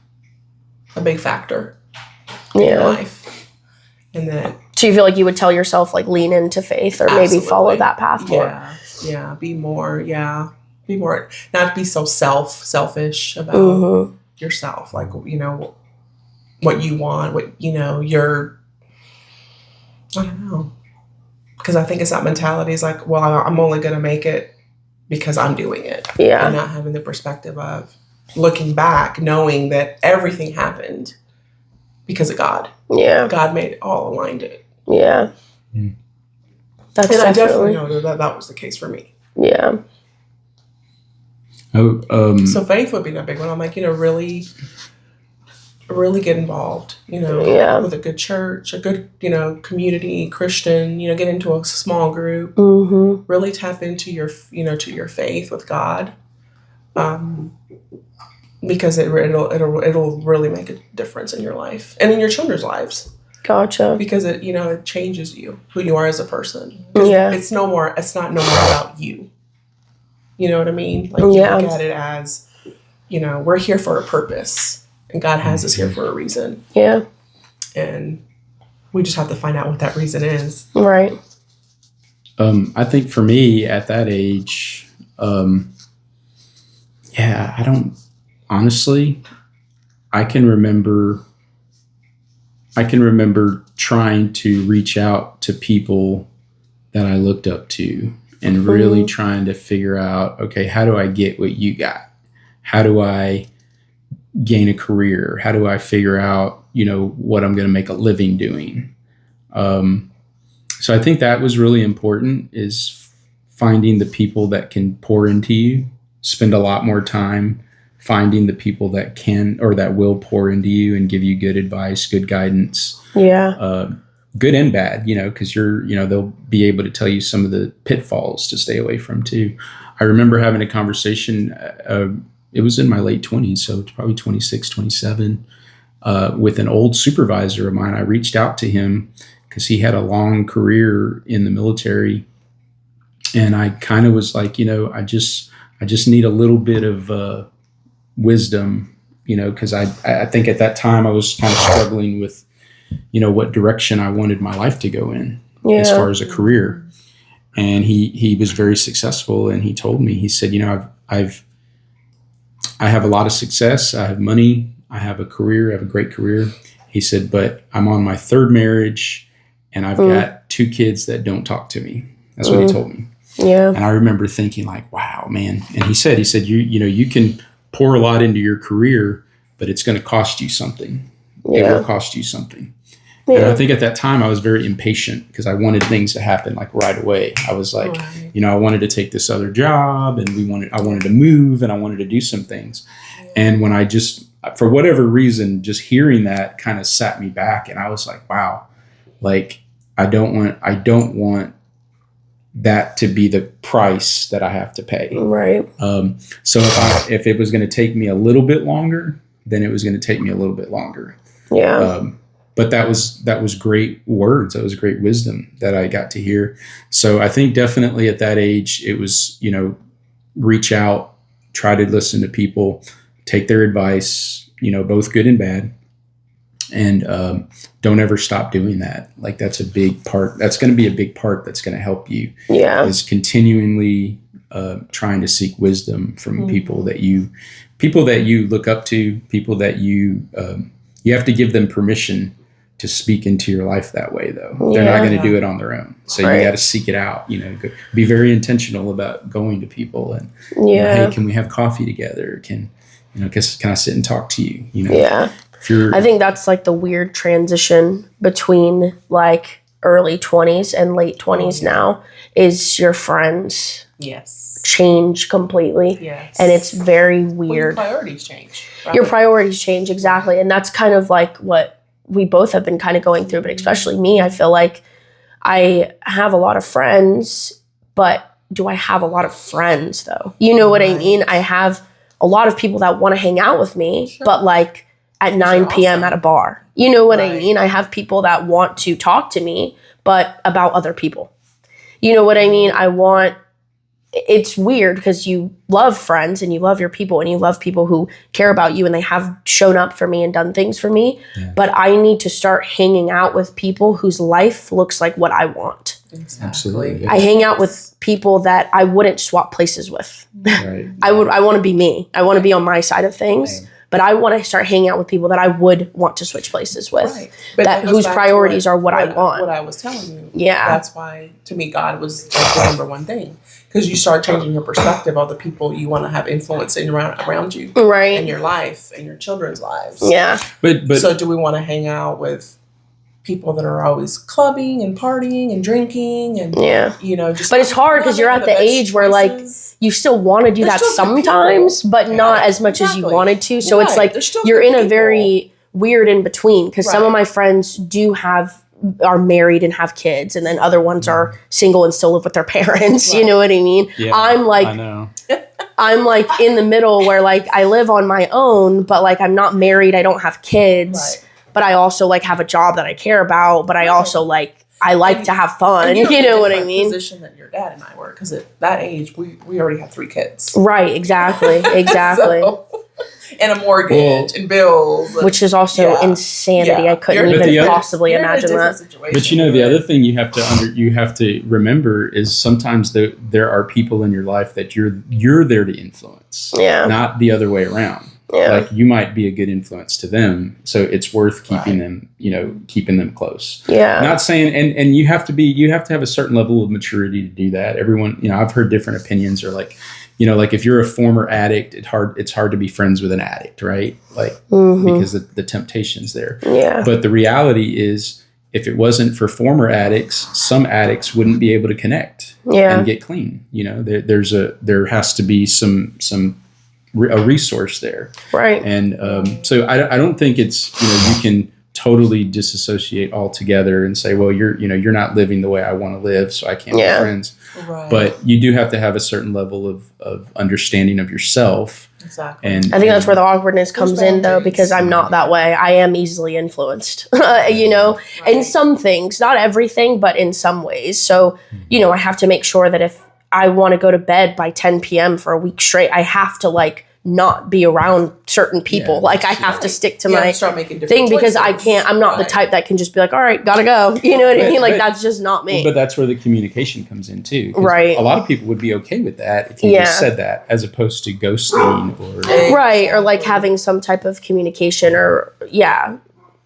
factor in your life. And that. So you feel like you would tell yourself, like, lean into faith, or maybe follow that path more? Yeah. Be more, not be so selfish about yourself. Like, what you want, I don't know. Because I think it's that mentality is like, well, I'm only going to make it because I'm doing it. Yeah. And not having the perspective of looking back, knowing that everything happened because of God. Yeah. God made it, all aligned it. Yeah. That's and I definitely know that was the case for me. Yeah. So faith would be that big one. I'm like, really get involved, with a good church, a good, community, Christian, get into a small group, really tap into your, to your faith with God. Because it'll really make a difference in your life and in your children's lives. Gotcha. Because it changes you, who you are as a person. Yeah. It's not no more about you. You know what I mean? Like, you look at it as, we're here for a purpose, and God has us here for a reason. Yeah. And we just have to find out what that reason is. Right. I think for me at that age, I don't, honestly, I can remember trying to reach out to people that I looked up to and really trying to figure out, okay, how do I get what you got? How do I gain a career? How do I figure out, what I'm going to make a living doing? So I think that was really important, is finding the people that can pour into you, spend a lot more time finding the people that can or that will pour into you and give you good advice, good guidance. Yeah. Good and bad, because they'll be able to tell you some of the pitfalls to stay away from too. I remember having a conversation, it was in my late 20s, so it's probably 26, 27, with an old supervisor of mine. I reached out to him because he had a long career in the military. And I kind of was like, I just need a little bit of wisdom, because I think at that time I was kind of struggling with, what direction I wanted my life to go in as far as a career. And he was very successful. And he told me, he said, I have a lot of success. I have money. I have a career. I have a great career. He said, but I'm on my third marriage and I've got 2 kids that don't talk to me. That's what he told me. Yeah. And I remember thinking like, wow, man. And he said, you can pour a lot into your career, but it's going to cost you something. Yeah. It will cost you something. Yeah. And I think at that time I was very impatient because I wanted things to happen like right away. I was like, I wanted to take this other job and I wanted to move and I wanted to do some things. Yeah. And when I just, for whatever reason, just hearing that kind of sat me back and I was like, wow, like I don't want that to be the price that I have to pay. Right. So if it was going to take me a little bit longer, then it was going to take me a little bit longer. Yeah. But that was great words. That was great wisdom that I got to hear. So I think definitely at that age, it was, reach out, try to listen to people, take their advice, both good and bad. And don't ever stop doing that. Like that's a big part. That's going to be a big part that's going to help you. Yeah. Is continually trying to seek wisdom from people that you look up to, people that you have to give them permission to speak into your life that way, though. They're not going to do it on their own. So you got to seek it out, be very intentional about going to people and, hey, can we have coffee together? Can I sit and talk to you? Yeah. I think that's like the weird transition between like early 20s and late 20s now is your friends change completely. Yes. And it's very weird. Well, your priorities change. Right? Your priorities change, exactly. And that's kind of like what we both have been kind of going through, but especially me, I feel like I have a lot of friends, but do I have a lot of friends though? You know what I mean? I have a lot of people that want to hang out with me, but like at 9 p.m. at a bar. You know what I mean? I have people that want to talk to me, but about other people. You know what I mean? It's weird because you love friends and you love your people and you love people who care about you and they have shown up for me and done things for me. Yeah. But I need to start hanging out with people whose life looks like what I want. Exactly. Absolutely. I hang out with people that I wouldn't swap places with. Right. I want to be me. I want to be on my side of things. Right. But I want to start hanging out with people that I would want to switch places with, whose priorities are what I want. What I was telling you. Yeah. That's why, to me, God was like the number one thing. Because you start changing your perspective of the people you want to have influence around you. Right. In your life, in your children's lives. Yeah. But so do we want to hang out with people that are always clubbing and partying and drinking and, just... But it's hard because you're at the age where, like... You still want to do that sometimes, but not as much as you wanted to. So it's like you're in a very weird in between because some of my friends are married and have kids, and then other ones are single and still live with their parents. You know what I mean? Yeah, I'm like, I know. I'm like in the middle where like I live on my own, but like I'm not married. I don't have kids, but I also like have a job that I care about. But I also I like to have fun. You know what I mean? Position that your dad and I were, because at that age we already have 3 kids. Right. Exactly. And a mortgage and bills, which is also insanity. I couldn't even possibly imagine that. Situation. But the other thing you have to remember is sometimes there are people in your life that you're there to influence, not the other way around. Yeah. Like you might be a good influence to them, so it's worth keeping them, keeping them close. Yeah. Not saying, and you have to have a certain level of maturity to do that. Everyone, I've heard different opinions, or like if you're a former addict, it's hard to be friends with an addict, right? Like because the temptation's there. Yeah. But the reality is, if it wasn't for former addicts, some addicts wouldn't be able to connect and get clean. There has to be some a resource there. Right. And so I don't think it's, you can totally disassociate altogether and say, well, you're not living the way I want to live, so I can't be friends. Right. But you do have to have a certain level of understanding of yourself. Exactly. And I think that's where the awkwardness comes in, though, because I'm not that way. I am easily influenced, in some things, not everything, but in some ways. So, I have to make sure that if I want to go to bed by 10 p.m. for a week straight, I have to not be around certain people. I have to stick to my thing because I'm not the type that can just be like, all right, gotta go. You know what I mean? That's just not me. But that's where the communication comes in too. Right. A lot of people would be okay with that if you just said that, as opposed to ghosting or... Right. Or having some type of communication or,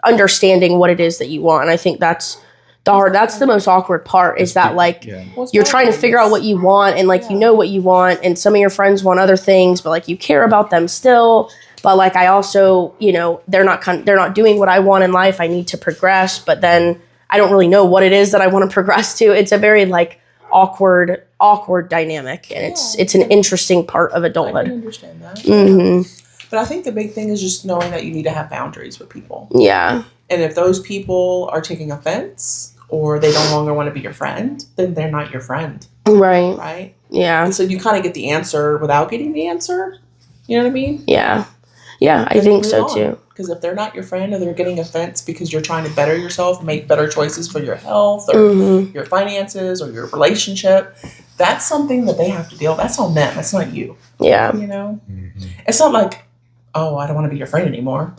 understanding what it is that you want. And I think that's the most awkward part is that you're trying to figure out what you want and you know what you want, and some of your friends want other things, but you care about them still. But I also, they're not doing what I want in life. I need to progress, but then I don't really know what it is that I want to progress to. It's a very awkward dynamic, and it's an interesting part of adulthood. I can understand that. Mm-hmm. But I think the big thing is just knowing that you need to have boundaries with people. Yeah. And if those people are taking offense or they no longer want to be your friend, then they're not your friend. Right. Right? Yeah. And so you kind of get the answer without getting the answer. You know what I mean? Yeah. Yeah, I think so too. Because if they're not your friend or they're getting offense because you're trying to better yourself, make better choices for your health or your finances or your relationship, that's something that they have to deal with. That's on them. That's not you. Yeah. You know? It's not like, oh, I don't want to be your friend anymore.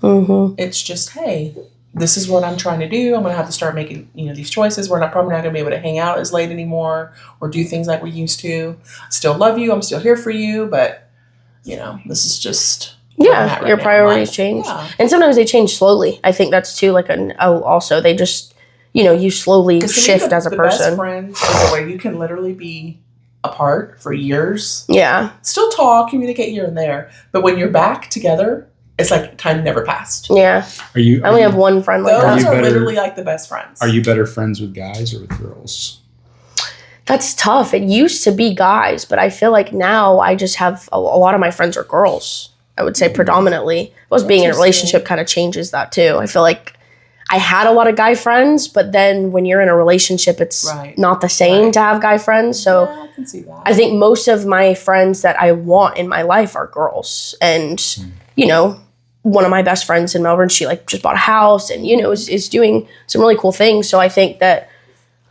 It's just, hey, this is what I'm trying to do. I'm going to have to start making, these choices. We're probably not going to be able to hang out as late anymore or do things like we used to. I still love you. I'm still here for you. But, this is just... Yeah, your priorities change. Yeah. And sometimes they change slowly. I think that's too also they just, you slowly shift as a person. The best friends is where you can literally be apart for years. Yeah. Still talk, communicate here and there. But when you're back together, it's like time never passed. Yeah. I only have one friend like that. Those are literally like the best friends. Are you better friends with guys or with girls? That's tough. It used to be guys, but I feel like now I just have a lot of my friends are girls. I would say predominantly. Being in a relationship kind of changes that too. I feel like I had a lot of guy friends, but then when you're in a relationship, it's not the same to have guy friends. So I can see that. I think most of my friends that I want in my life are girls. And, one of my best friends in Melbourne, she just bought a house and, is doing some really cool things. So I think that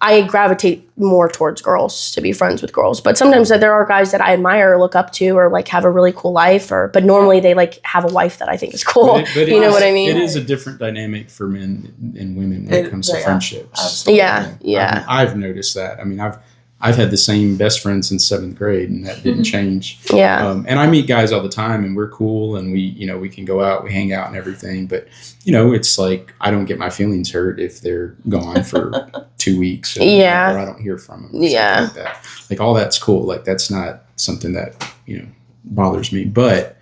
I gravitate more towards girls, to be friends with girls. But sometimes there are guys that I admire or look up to or have a really cool life. But normally they have a wife that I think is cool. But you know what I mean? It is a different dynamic for men and women when it comes to friendships. Absolutely. Yeah. I've noticed that. I mean, I've had the same best friend since 7th grade, and that didn't change. Yeah. And I meet guys all the time, and we're cool, and we can go out, we hang out, and everything. But it's like I don't get my feelings hurt if they're gone for 2 weeks, or I don't hear from them. Like that. All that's cool. That's not something that bothers me. But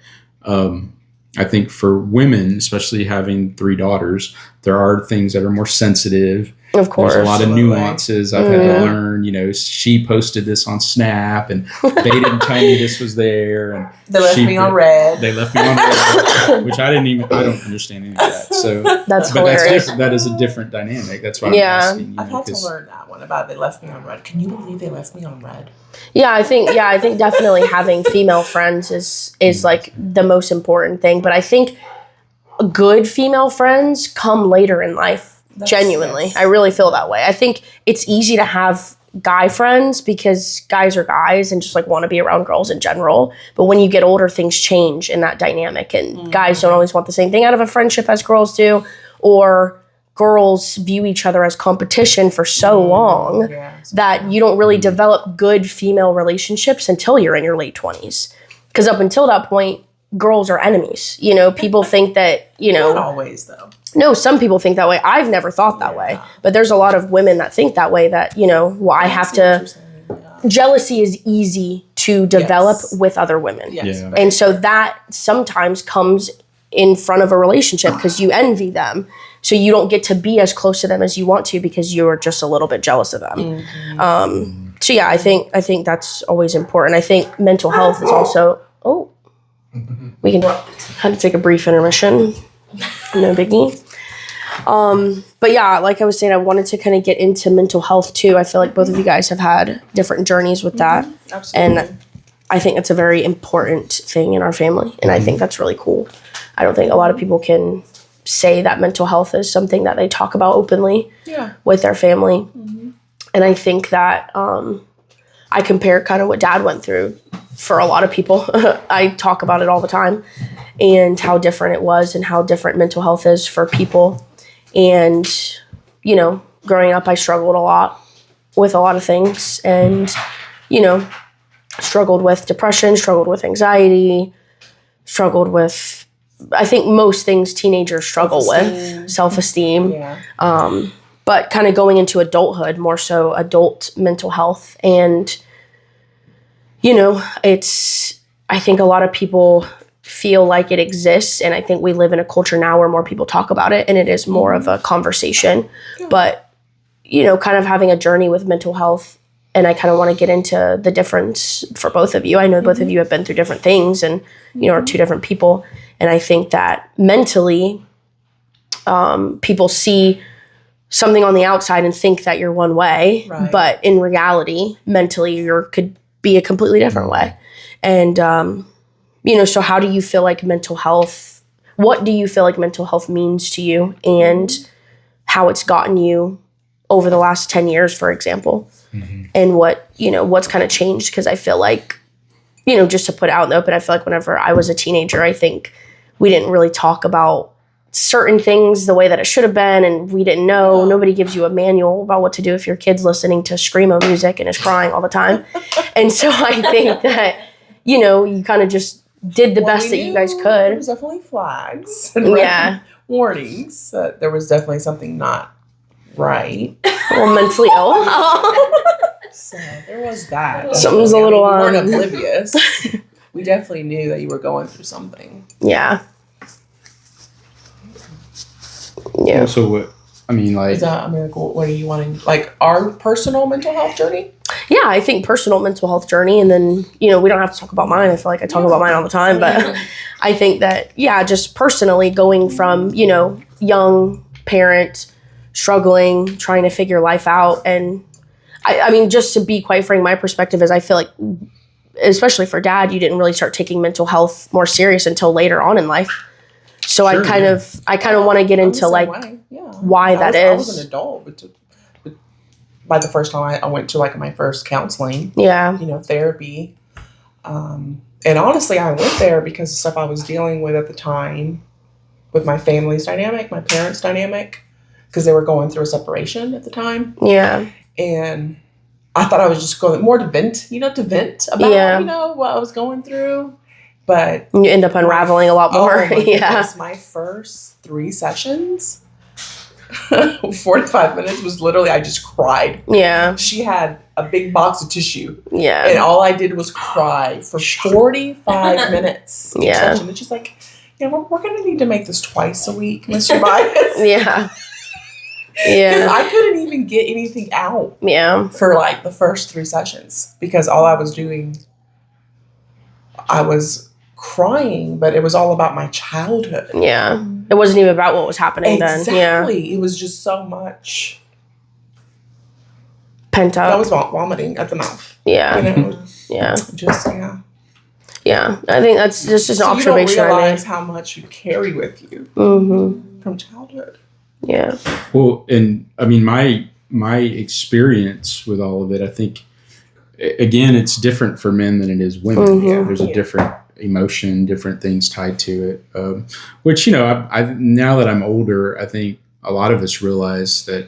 I think for women, especially having 3 daughters, there are things that are more sensitive. Of course. There's a lot of nuances I've had to learn. She posted this on Snap, and they didn't tell me this was there. And they left me on red. They left me on red, which I don't understand any of that. So that's but hilarious. That's different. That is a different dynamic. That's why I'm asking. I've had to learn that one about they left me on red. Can you believe they left me on red? I think definitely having female friends is the most important thing. But I think good female friends come later in life. Genuinely. I really feel that way. I think it's easy to have guy friends because guys are guys and just want to be around girls in general. But when you get older, things change in that dynamic, and guys don't always want the same thing out of a friendship as girls do, or girls view each other as competition for so long that you don't really develop good female relationships until you're in your late 20s. Because up until that point, girls are enemies. People think that, Not always, though. No, some people think that way. I've never thought that way. But there's a lot of women that think that way, that, I have to... Jealousy is easy to develop with other women. Yes. Yeah. And so that sometimes comes in front of a relationship because you envy them. So you don't get to be as close to them as you want to because you're just a little bit jealous of them. I think that's always important. I think mental health is also... Oh, we can have to take a brief intermission. No biggie. But like I was saying, I wanted to kind of get into mental health too. I feel like both of you guys have had different journeys with that. Absolutely. And I think it's a very important thing in our family. And I think that's really cool. I don't think a lot of people can say that mental health is something that they talk about openly with their family. And I think that I compare kind of what Dad went through for a lot of people. I talk about it all the time, and how different it was and how different mental health is for people. And, growing up, I struggled a lot with a lot of things, and, struggled with depression, struggled with anxiety, struggled with, I think most things teenagers struggle with, self-esteem. But kind of going into adulthood, more so adult mental health. And, I think a lot of people feel like it exists. And I think we live in a culture now where more people talk about it and it is more of a conversation. But, kind of having a journey with mental health. And I kind of want to get into the difference for both of you. I know both of you have been through different things and, are 2 different people. And I think that mentally, people see something on the outside and think that you're one way, but in reality, mentally, you could be a completely different way. And, so how do you feel like mental health, what do you feel like mental health means to you, and how it's gotten you over the last 10 years, for example, and what's kind of changed? Because I feel like, just to put out in the open, I feel like whenever I was a teenager, I think we didn't really talk about certain things the way that it should have been, and we didn't know. Nobody gives you a manual about what to do if your kid's listening to screamo music and is crying all the time. And so I think that, you kind of just did the best that you guys could. There was definitely flags and warnings that there was definitely something not right. Well, mentally ill. So there was that. Something's a little we weren't oblivious. We definitely knew that you were going through something. Yeah. Yeah. So what? I mean, like, what are you wanting? Like our personal mental health journey? Yeah, I think personal mental health journey, and then we don't have to talk about mine. I feel like I talk about mine all the time, but I think that just personally going from young parent, struggling, trying to figure life out, and I mean, just to be quite frank, my perspective is I feel like, especially for Dad, you didn't really start taking mental health more serious until later on in life. So I kind of want to get into why that is. I was an adult, but by the first time I went to my first counseling, therapy. And honestly, I went there because of stuff I was dealing with at the time with my family's dynamic, my parents' dynamic, because they were going through a separation at the time. Yeah. And I thought I was just going more to vent about, what I was going through. But you end up unraveling a lot more. Goodness, my first 3 sessions, 45 minutes was literally, I just cried. Yeah. She had a big box of tissue. Yeah. And all I did was cry for 45 minutes. Yeah. And she's like, we're going to need to make this twice a week, Mr. Bias. Yeah. Yeah. Because I couldn't even get anything out. Yeah. For the first 3 sessions, because all I was doing, I was crying, but it was all about my childhood. Yeah. It wasn't even about what was happening then. Exactly. Yeah. It was just so much pent up. I was vomiting at the mouth. Yeah. Yeah. Just, Yeah. I think that's just an observation. You don't realize how much you carry with you from childhood. Yeah. Well, and I mean, my experience with all of it, I think, again, it's different for men than it is women. There's a different emotion, different things tied to it. Which, I now that I'm older, I think a lot of us realize that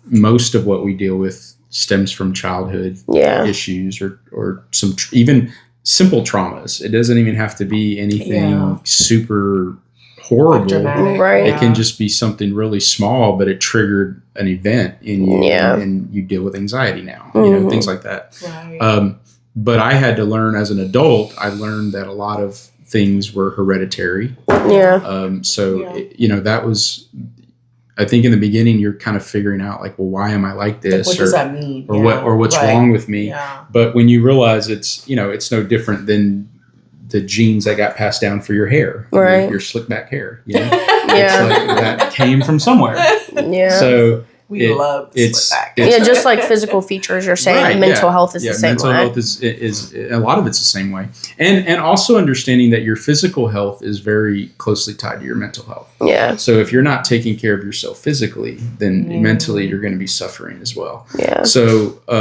most of what we deal with stems from childhood issues or some even simple traumas. It doesn't even have to be anything super horrible. Dramatic, right? It can just be something really small, but it triggered an event in you, and you deal with anxiety now. Things like that. Right. But I had to learn as an adult. I learned that a lot of things were hereditary. Yeah. That was. I think in the beginning you're kind of figuring out why am I like this? What does that mean? Or what's wrong with me? Yeah. But when you realize it's no different than the genes that got passed down for your hair, right? Your slick back hair, it's that came from somewhere. Yeah. So we love it's back. Just like physical features. You're saying mental health is the same mental way. Health is a lot of it's the same way, and also understanding that your physical health is very closely tied to your mental health. Yeah. So if you're not taking care of yourself physically, then mentally you're going to be suffering as well. Yeah. So I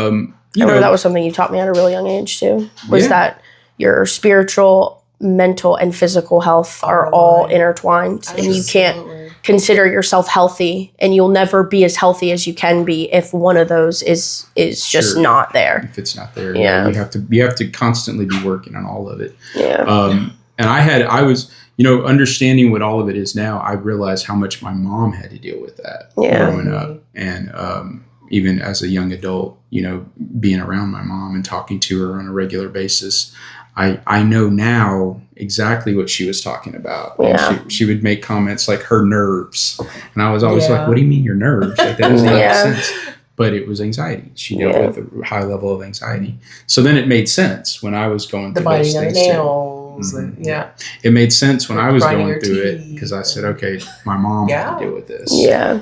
remember that was something you taught me at a really young age too. Was that your spiritual, mental, and physical health are all intertwined, and you can't consider yourself healthy, and you'll never be as healthy as you can be if one of those is just not there. If it's not there, you have to constantly be working on all of it. Yeah. And I was understanding what all of it is now. I realized how much my mom had to deal with that growing up, and even as a young adult, being around my mom and talking to her on a regular basis. I know now exactly what she was talking about. Yeah. She would make comments like her nerves. And I was always like, what do you mean your nerves? That doesn't make sense. But it was anxiety. She dealt with a high level of anxiety. So then it made sense when I was going through those things. The biting of the nails. nails. And it made sense when I was going through it because I said, okay, my mom had to deal with this. Yeah.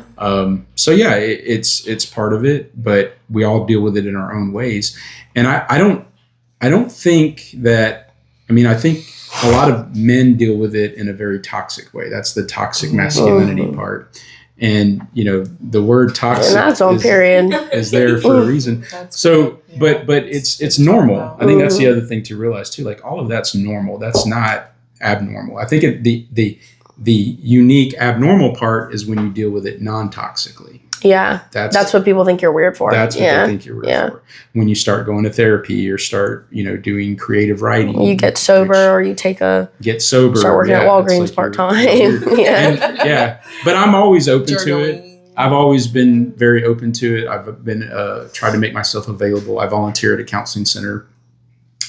So yeah, it's part of it, but we all deal with it in our own ways. And I don't think that, I think a lot of men deal with it in a very toxic way. That's the toxic masculinity part. And, the word toxic is there for a reason. So, but it's normal. I think that's the other thing to realize too. Like all of that's normal. That's not abnormal. I think the unique abnormal part is when you deal with it non-toxically. Yeah. That's what people think you're weird for. That's what they think you're weird for. When you start going to therapy or start, doing creative writing. You get sober or you start working at Walgreens part-time. But I'm always open to it. I've always been very open to it. I've been tried to make myself available. I volunteer at a counseling center.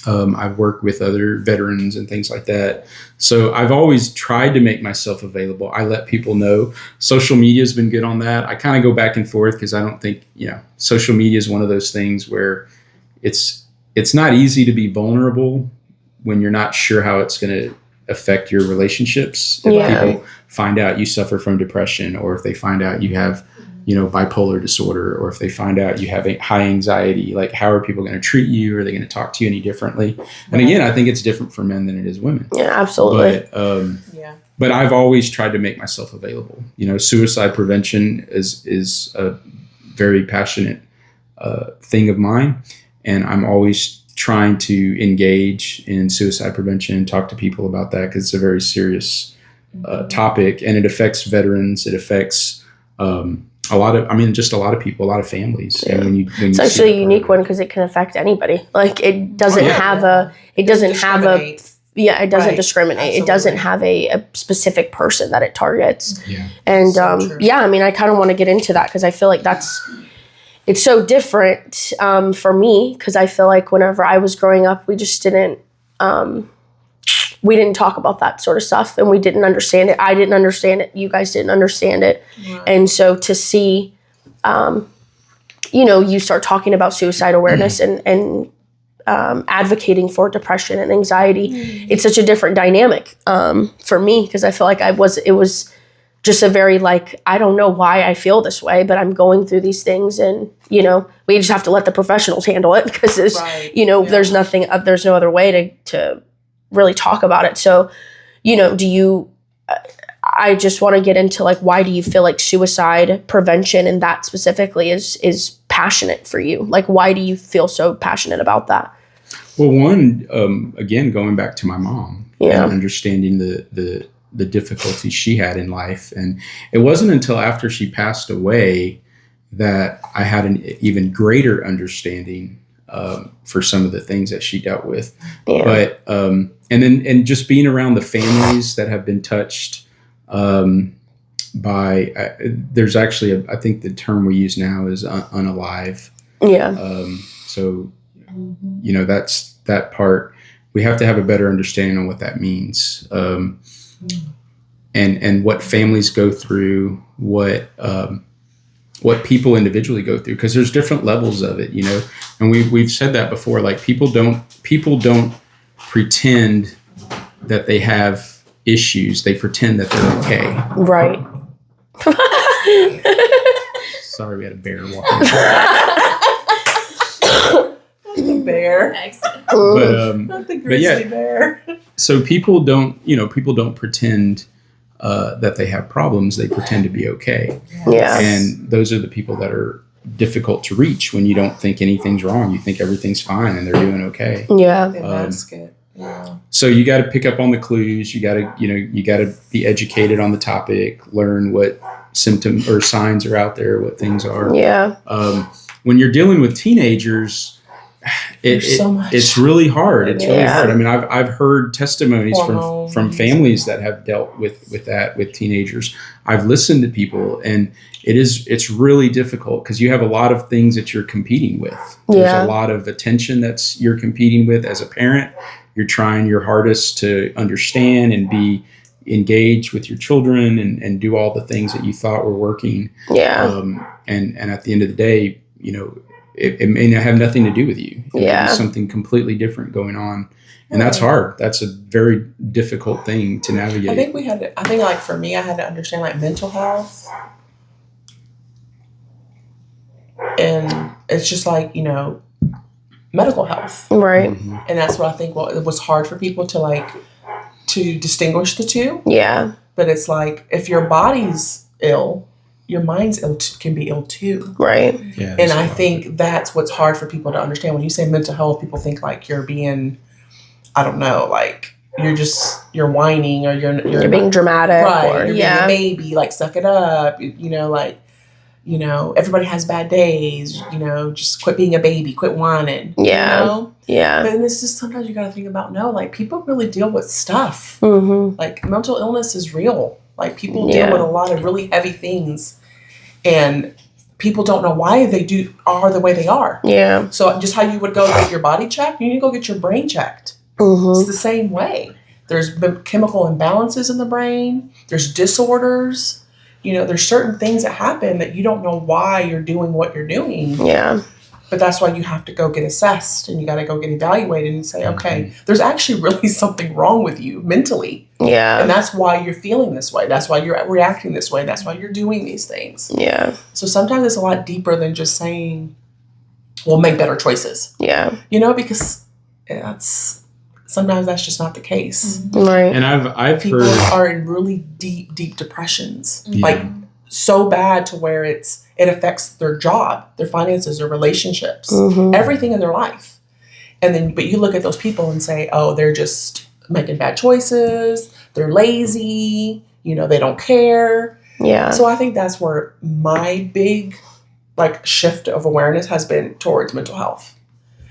I've worked with other veterans and things like that. So I've always tried to make myself available. I let people know. Social media has been good on that. I kind of go back and forth because I don't think, social media is one of those things where it's not easy to be vulnerable when you're not sure how it's going to affect your relationships. If people find out you suffer from depression, or if they find out you have bipolar disorder, or if they find out you have high anxiety, like how are people going to treat you? Are they going to talk to you any differently? And again, I think it's different for men than it is women. Yeah, absolutely. But I've always tried to make myself available. Suicide prevention is a very passionate thing of mine. And I'm always trying to engage in suicide prevention and talk to people about that because it's a very serious topic, and it affects veterans. It affects a lot of people, a lot of families. Yeah. And when it's actually a unique one because it can affect anybody. Like it doesn't it doesn't discriminate. Absolutely. It doesn't have a specific person that it targets. Yeah. And I kind of want to get into that because I feel like it's so different for me because I feel like whenever I was growing up, we just didn't talk about that sort of stuff, and we didn't understand it. I didn't understand it. You guys didn't understand it. Right. And so to see, you start talking about suicide awareness and advocating for depression and anxiety, it's such a different dynamic for me because I feel like it was just a very I don't know why I feel this way, but I'm going through these things, and we just have to let the professionals handle it because there's there's no other way to really talk about it. So, I just want to get into why do you feel like suicide prevention and that specifically is passionate for you? Like, why do you feel so passionate about that? Well, one, again, going back to my mom and understanding the difficulties she had in life. And it wasn't until after she passed away that I had an even greater understanding for some of the things that she dealt with. Yeah. But, and just being around the families that have been touched by, there's actually, I think the term we use now is unalive. Yeah. So, that's that part. We have to have a better understanding on what that means. And what families go through, what people individually go through, because there's different levels of it, and we've said that before, people don't pretend that they have issues. They pretend that they're okay. Right. Sorry, we had a bear walking. The bear. Not the grizzly bear. So people don't pretend that they have problems. They pretend to be okay. Yeah. And those are the people that are difficult to reach when you don't think anything's wrong. You think everything's fine and they're doing okay. Yeah. They mask it. Yeah. So you got to pick up on the clues. You got to be educated on the topic, learn what symptoms or signs are out there, what things are. Yeah. When you're dealing with teenagers, it's really hard. It's really hard. I mean, I've heard testimonies from families that have dealt with that with teenagers. I've listened to people, and it's really difficult because you have a lot of things that you're competing with. There's a lot of attention you're competing with as a parent. You're trying your hardest to understand and be engaged with your children and do all the things that you thought were working. Yeah. And at the end of the day, it may have nothing to do with you. It may be something completely different going on. And that's hard. That's a very difficult thing to navigate. I think like for me, I had to understand like mental health. And it's just like, medical health. Right. Mm-hmm. And that's what I think it was hard for people to distinguish the two. Yeah. But it's like, if your body's ill, your mind's can be ill too. Right. Yeah, and I think that's what's hard for people to understand. When you say mental health, people think like you're being, I don't know, like you're whining or you're being dramatic. Right. Or, you're being a baby, like suck it up. Everybody has bad days, just quit being a baby, quit whining. Yeah. Yeah. But it's just sometimes you got to think about, people really deal with stuff. Mm-hmm. Like mental illness is real. Like people deal with a lot of really heavy things and people don't know why they are the way they are. Yeah. So just how you would go get your body checked, you need to go get your brain checked. Mm-hmm. It's the same way. There's chemical imbalances in the brain. There's disorders. There's certain things that happen that you don't know why you're doing what you're doing. Yeah. But that's why you have to go get assessed and you got to go get evaluated and say, okay, there's actually really something wrong with you mentally. Yeah. And that's why you're feeling this way. That's why you're reacting this way. That's why you're doing these things. Yeah. So sometimes it's a lot deeper than just saying, well, make better choices. Yeah. Because sometimes that's just not the case. Right. And I've people heard are in really deep depressions, like so bad to where it affects their job, their finances, their relationships, everything in their life. But you look at those people and say, oh, they're just making bad choices. They're lazy. They don't care. Yeah. So I think that's where my big shift of awareness has been towards mental health.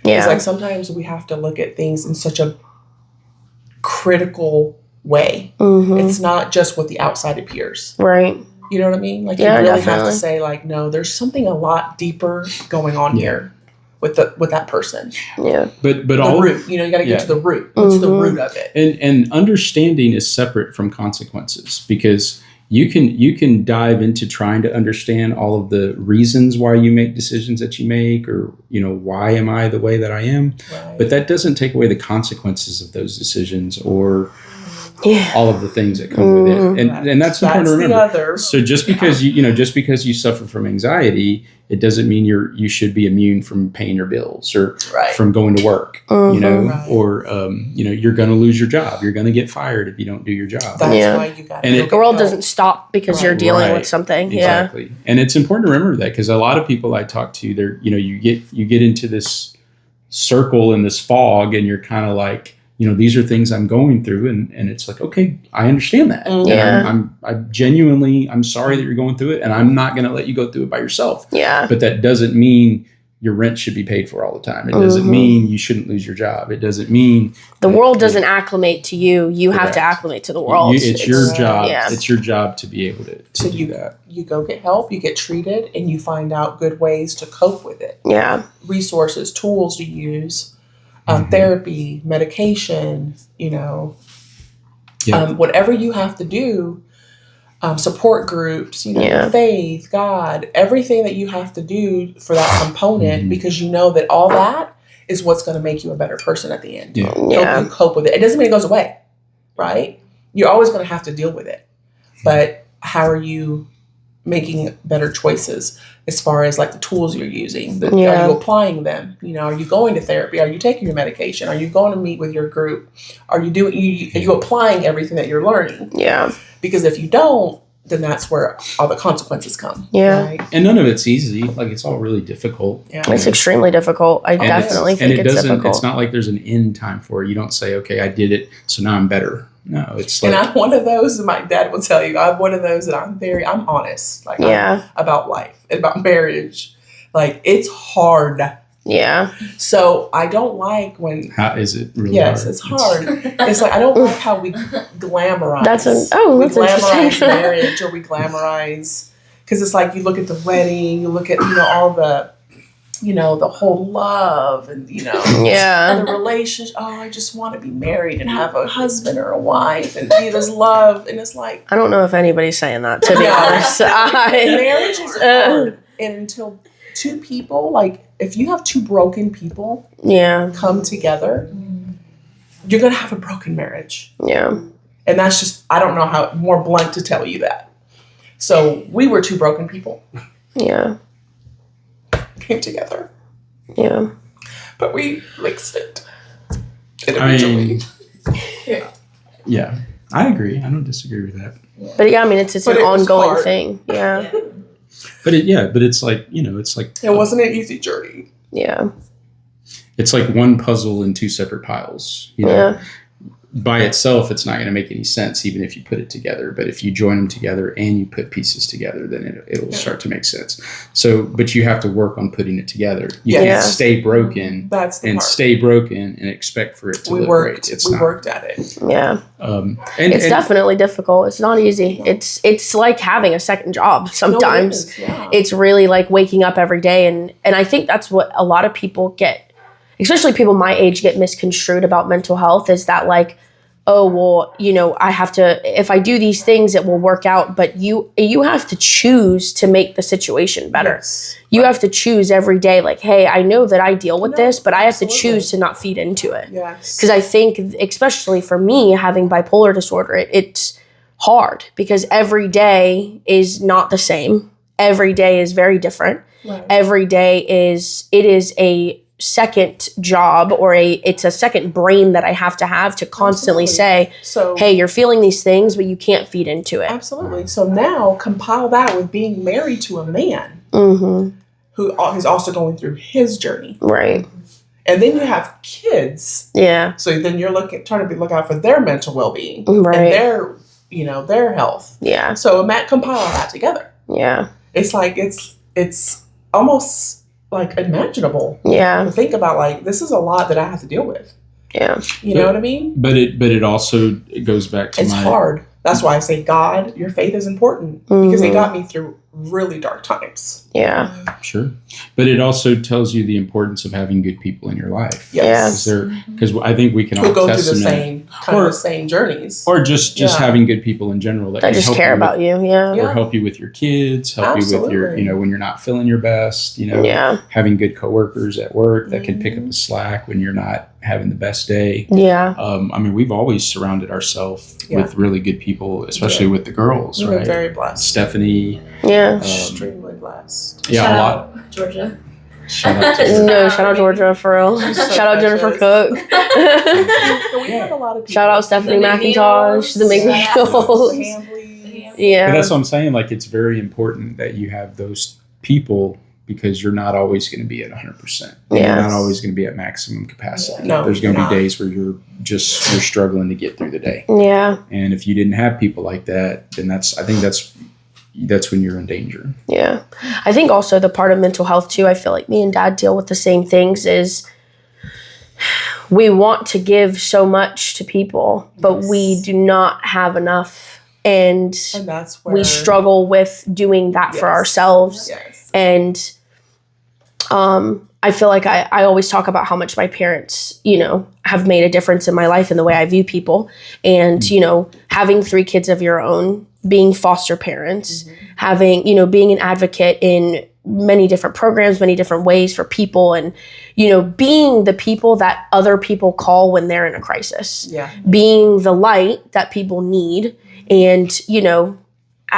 Yeah. It's like sometimes we have to look at things in such a critical way. Mm-hmm. It's not just what the outside appears. Right. You know what I mean? Like you really have to say no, there's something a lot deeper going on here with that person. Yeah. But the all root, you got to get to the root. What's the root of it? And understanding is separate from consequences, because you can dive into trying to understand all of the reasons why you make decisions that you make, or why am I the way that I am, but that doesn't take away the consequences of those decisions or all of the things that come with it. And that's important to remember. So just because you suffer from anxiety, it doesn't mean you should be immune from paying your bills or from going to work, or you're going to lose your job. You're going to get fired if you don't do your job. That's why you got the world doesn't stop because you're dealing with something. Exactly. Yeah. And it's important to remember that, because a lot of people I talk to, they're, you get into this circle and this fog, and you're kind of like, these are things I'm going through, and it's like, okay, I understand that. Yeah. And I'm sorry that you're going through it, and I'm not going to let you go through it by yourself. Yeah. But that doesn't mean your rent should be paid for all the time. It doesn't mean you shouldn't lose your job. It doesn't mean the world doesn't acclimate to you. You have to acclimate to the world. It's your job. Yeah. It's your job to be able to do that. You go get help, you get treated, and you find out good ways to cope with it. Yeah. Resources, tools to use. Therapy, medication, whatever you have to do, support groups, faith, God, everything that you have to do for that component, because that all that is what's going to make you a better person at the end. Yeah. Help you cope with it. It doesn't mean it goes away, right? You're always going to have to deal with it. But how are you making better choices as far as the tools you're using? Are you applying them? Are you going to therapy? Are you taking your medication? Are you going to meet with your group? Are you applying everything that you're learning? Yeah. Because if you don't, then that's where all the consequences come. Yeah. Right? And none of it's easy. It's all really difficult. Yeah. It's extremely difficult. I definitely think it's difficult. It's not like there's an end time for it. You don't say, okay, I did it, so now I'm better. No, it's and I'm one of those, and my dad will tell you, I'm one of those that I'm honest. About life, about marriage. It's hard. Yeah. So I don't like when. How is it really hard? Yes, it's hard. It's I don't like how we glamorize. That's we glamorize marriage, or we glamorize, because it's you look at the wedding, you look at all the. The whole love and, and the relationship. Oh, I just want to be married and have a husband or a wife and be this love. And it's I don't know if anybody's saying that, to be honest. Marriage is hard. And until two people, like if you have two broken people come together, you're going to have a broken marriage. Yeah. And that's just, I don't know how more blunt to tell you that. So we were two broken people. Yeah. Came together. Yeah. But we fixed it individually. Yeah. I agree. I don't disagree with that. But yeah, I mean, it's an ongoing thing. Yeah. But it's like, it's like. It wasn't an easy journey. Yeah. It's like one puzzle in two separate piles. Yeah. By itself, it's not going to make any sense, even if you put it together. But if you join them together and you put pieces together, then it'll start to make sense. So, but you have to work on putting it together. You can't stay broken stay broken and expect for it to look great. We worked at it. Yeah. It's definitely difficult. It's not easy. It's like having a second job sometimes. It's really like waking up every day. And I think that's what a lot of people get, especially people my age, get misconstrued about mental health, is that like, oh, well, I have to, if I do these things, it will work out. But you have to choose to make the situation better. Yes. You have to choose every day, like, hey, I know that I deal with this, but I have to choose to not feed into it. Yes. Because I think, especially for me, having bipolar disorder, it's hard because every day is not the same. Every day is very different. Right. Every day is a second job, or it's a second brain that I have to constantly say, so, hey, you're feeling these things, but you can't feed into it. Absolutely. So now compile that with being married to a man who is also going through his journey. Right. And then you have kids. Yeah. So then you're trying to look out for their mental well-being right. and their health. Yeah. So compile that together. Yeah. It's like, it's almost like unimaginable. Yeah. To think about, like, this is a lot that I have to deal with. Yeah. You know what I mean? But it also goes back to it's hard. That's why I say, God, your faith is important because it got me through really dark times. Yeah. Sure. But it also tells you the importance of having good people in your life. Yes. Because I think we can all go through the same journeys. Or just having good people in general that just care about you. Yeah. Or help you with your kids, help you with your, when you're not feeling your best, having good coworkers at work that can pick up the slack when you're not having the best day. Yeah. I mean, we've always surrounded ourselves with really good people, especially with the girls, right? We're very blessed. Stephanie. Yeah. Extremely blessed. Yeah, shout a out lot. Georgia. Shout out to No, shout out Georgia for real. Shout out Jennifer Cook. We have a lot of people. Shout out Stephanie McIntosh, the McNeils. Yeah. But that's what I'm saying. Like, it's very important that you have those people because you're not always going to be at 100%. Yeah. You're not always going to be at maximum capacity. No, there's going to be days where you're struggling to get through the day. Yeah. And if you didn't have people like that, then I think that's when you're in danger. Yeah. I think also the part of mental health too, I feel like me and Dad deal with the same things, is we want to give so much to people, but we do not have enough. And that's where we struggle with doing that for ourselves. Yes. And I feel like I always talk about how much my parents, have made a difference in my life and the way I view people. And, having 3 kids of your own, being foster parents, having, being an advocate in many different programs, many different ways for people, and, being the people that other people call when they're in a crisis. Yeah. Being the light that people need, and,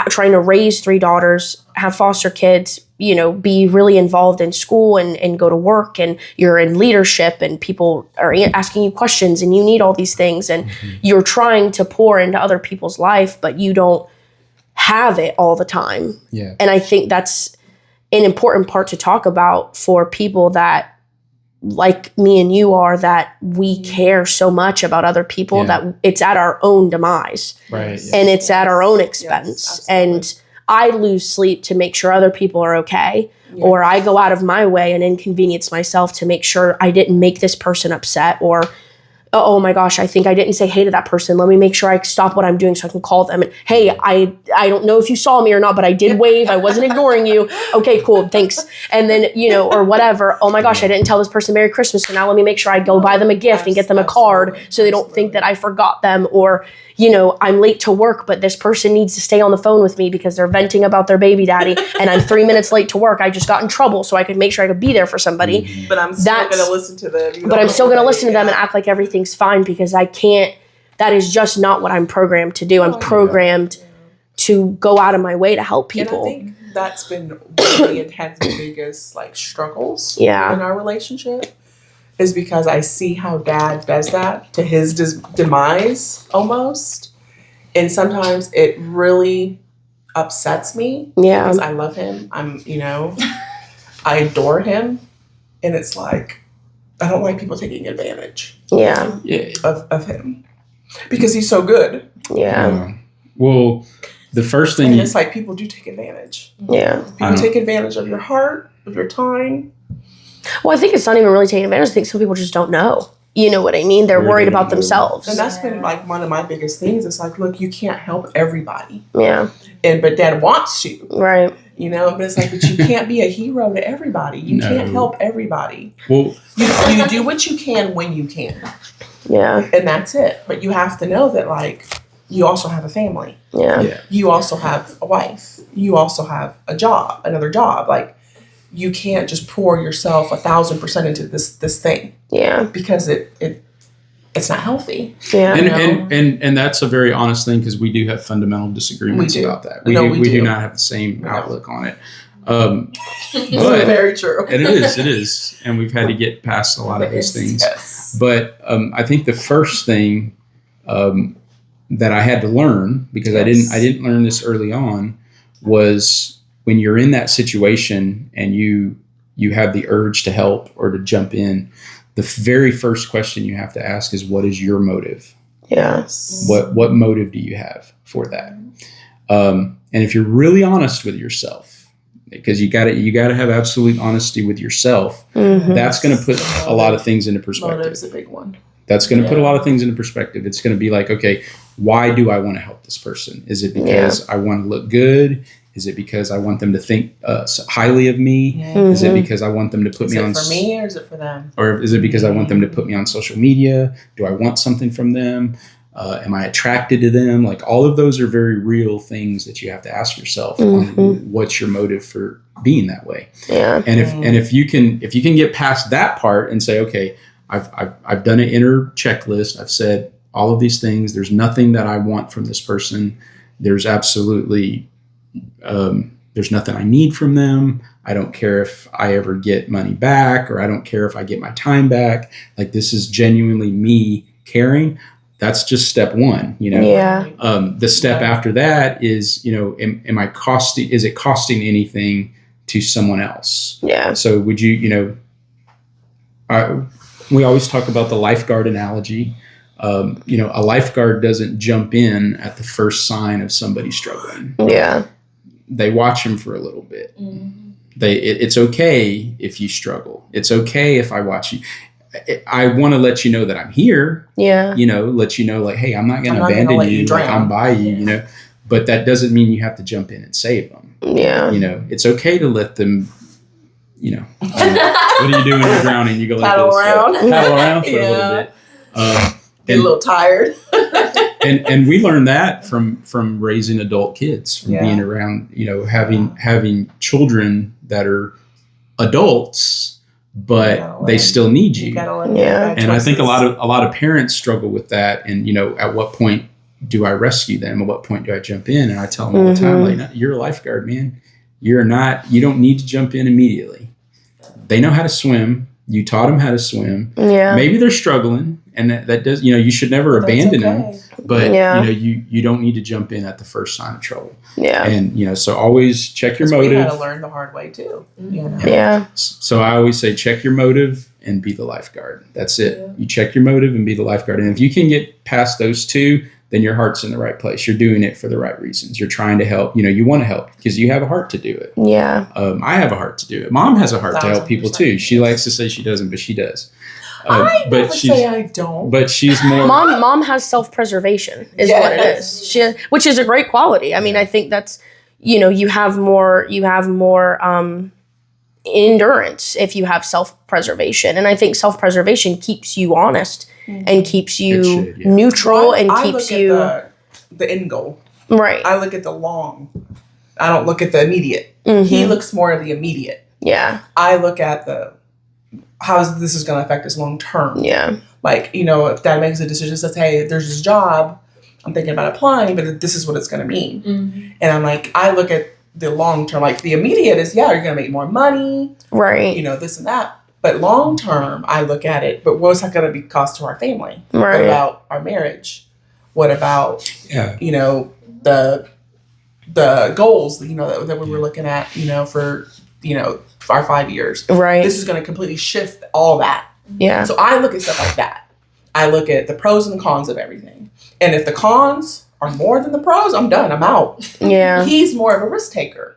trying to raise 3 daughters, have foster kids, be really involved in school and go to work, and you're in leadership and people are asking you questions and you need all these things, and you're trying to pour into other people's life, but you don't have it all the time. Yeah. And I think that's an important part to talk about for people that, like me and you are, that we care so much about other people that it's at our own demise. Right. Yes. And it's at our own expense. And I lose sleep to make sure other people are okay. Yeah. Or I go out of my way and inconvenience myself to make sure I didn't make this person upset, or oh my gosh, I think I didn't say hey to that person. Let me make sure I stop what I'm doing so I can call them. And hey, I don't know if you saw me or not, but I did wave. I wasn't ignoring you. Okay, cool, thanks. And then, or whatever. Oh my gosh, I didn't tell this person Merry Christmas. So now let me make sure I go buy them a gift and get them a card so they don't think that I forgot them. Or, I'm late to work, but this person needs to stay on the phone with me because they're venting about their baby daddy and I'm 3 minutes late to work. I just got in trouble so I could make sure I could be there for somebody. But I'm still going to listen to them. But I'm still going to listen to them and act like everything's fine because I can't. That is just not what I'm programmed to do. I'm programmed to go out of my way to help people. And I think that's been really intense, the biggest struggles in our relationship. Is because I see how Dad does that to his demise almost. And sometimes it really upsets me. Yeah. Because I love him. I adore him. And it's like, I don't like people taking advantage of him. Because he's so good. Yeah. Well, the first thing... And it's like people do take advantage. Yeah. People take advantage of your heart, of your time. Well, I think it's not even really taking advantage. I think some people just don't know. You know what I mean? They're worried about themselves. And that's been one of my biggest things. It's like, look, you can't help everybody. Yeah. But Dad wants to. Right. But it's like, but you can't be a hero to everybody. You can't help everybody. Well, you do what you can when you can. Yeah. And that's it. But you have to know that you also have a family. Yeah. You also have a wife. You also have another job. You can't just pour yourself 1,000% into this thing. Yeah. Because it's not healthy. Yeah. And that's a very honest thing because we do have fundamental disagreements about that. We do not have the same outlook on it. But very true. And it is. And we've had to get past a lot of these things. Yes. But I think the first thing that I had to learn, because I didn't learn this early on, was when you're in that situation and you have the urge to help or to jump in, the very first question you have to ask is, what is your motive? Yes. What motive do you have for that? And if you're really honest with yourself, because you gotta have absolute honesty with yourself, that's going to put a lot of things into perspective. Motive's a big one. That's going to put a lot of things into perspective. It's going to be like, okay, why do I want to help this person? Is it because I want to look good? Is it because I want them to think highly of me? Is it because I want them to put me on... Is it for me or is it for them? Or is it because I want them to put me on social media? Do I want something from them? Am I attracted to them? All of those are very real things that you have to ask yourself on what's your motive for being that way. Yeah. And if you can get past that part and say, okay, I've done an inner checklist. I've said all of these things. There's nothing that I want from this person. There's absolutely... there's nothing I need from them. I don't care if I ever get money back, or I don't care if I get my time back. This is genuinely me caring. That's just step one, Yeah. The step after that is, am I costing? Is it costing anything to someone else? Yeah. So would you, we always talk about the lifeguard analogy. A lifeguard doesn't jump in at the first sign of somebody struggling. Yeah. They watch them for a little bit. It's okay if you struggle. It's okay if I watch you. I want to let you know that I'm here. Yeah. Let you know hey, I'm not going to abandon you. I'm by you, but that doesn't mean you have to jump in and save them. Yeah. It's okay to let them, what do you do when you're drowning? You go paddle around for a little bit. Get a little tired. and we learned that from raising adult kids, from being around, having children that are adults, but they still need you. And I think a lot of parents struggle with that. And at what point do I rescue them? At what point do I jump in? And I tell them all the time, no, you're a lifeguard, man. You don't need to jump in immediately. They know how to swim. You taught them how to swim. Yeah. Maybe they're struggling, and that does, you should never abandon them. But you don't need to jump in at the first sign of trouble. Yeah. And so always check your motive. We had to learn the hard way too. Yeah. So I always say check your motive and be the lifeguard. That's it. Yeah. You check your motive and be the lifeguard. And if you can get past those two, then your heart's in the right place. You're doing it for the right reasons. You're trying to help. You want to help because you have a heart to do it. Yeah. I have a heart to do it. Mom has a heart to help people too. She likes to say she doesn't, but she does. I never say I don't. But she's more. Mom has self-preservation, is what it is. Which is a great quality. I mean, I think that's, you have more endurance if you have self-preservation, and I think self-preservation keeps you honest and keeps you neutral and keeps you the end goal. Right. I look at the long. I don't look at the immediate. He looks more at the immediate. Yeah. I look at how this is going to affect us long term. Yeah. Like, if dad makes a decision, says, hey, there's this job, I'm thinking about applying, but this is what it's going to mean. Mm-hmm. And I'm like, I look at the long term, like the immediate is, you're going to make more money. Right. This and that. But long term, I look at it, but what's that going to be cost to our family? Right. What about our marriage? What about, the goals, that we were looking at, for, our 5 years. Right. This is going to completely shift all that. Yeah. So I look at stuff like that. I look at the pros and cons of everything. And if the cons are more than the pros, I'm done. I'm out. Yeah. He's more of a risk taker,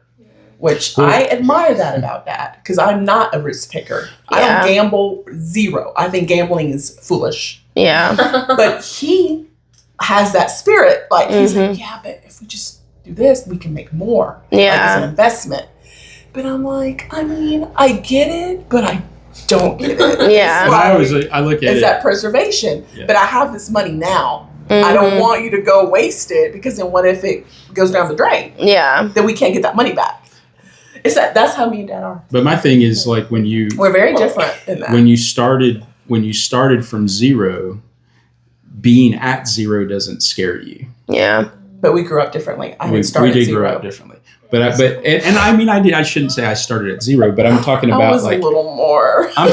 which I admire that about Dad, because I'm not a risk taker. I don't gamble, zero. I think gambling is foolish. Yeah. But he has that spirit. Like, he's like, but if we just do this, we can make more. Yeah. Like, it's an investment. But I'm like, I get it, but I don't get it. Yeah. I look at it. It's that preservation. Yeah. But I have this money now. I don't want you to go waste it, because then what if it goes down the drain? Yeah. Then we can't get that money back. That's how me and Dad are. But my thing is, like, we're very different in that. When you started from zero, being at zero doesn't scare you. Yeah. But we grew up differently. We did grow up differently. But I shouldn't say I started at zero, but I'm talking about, I was a little more. I'm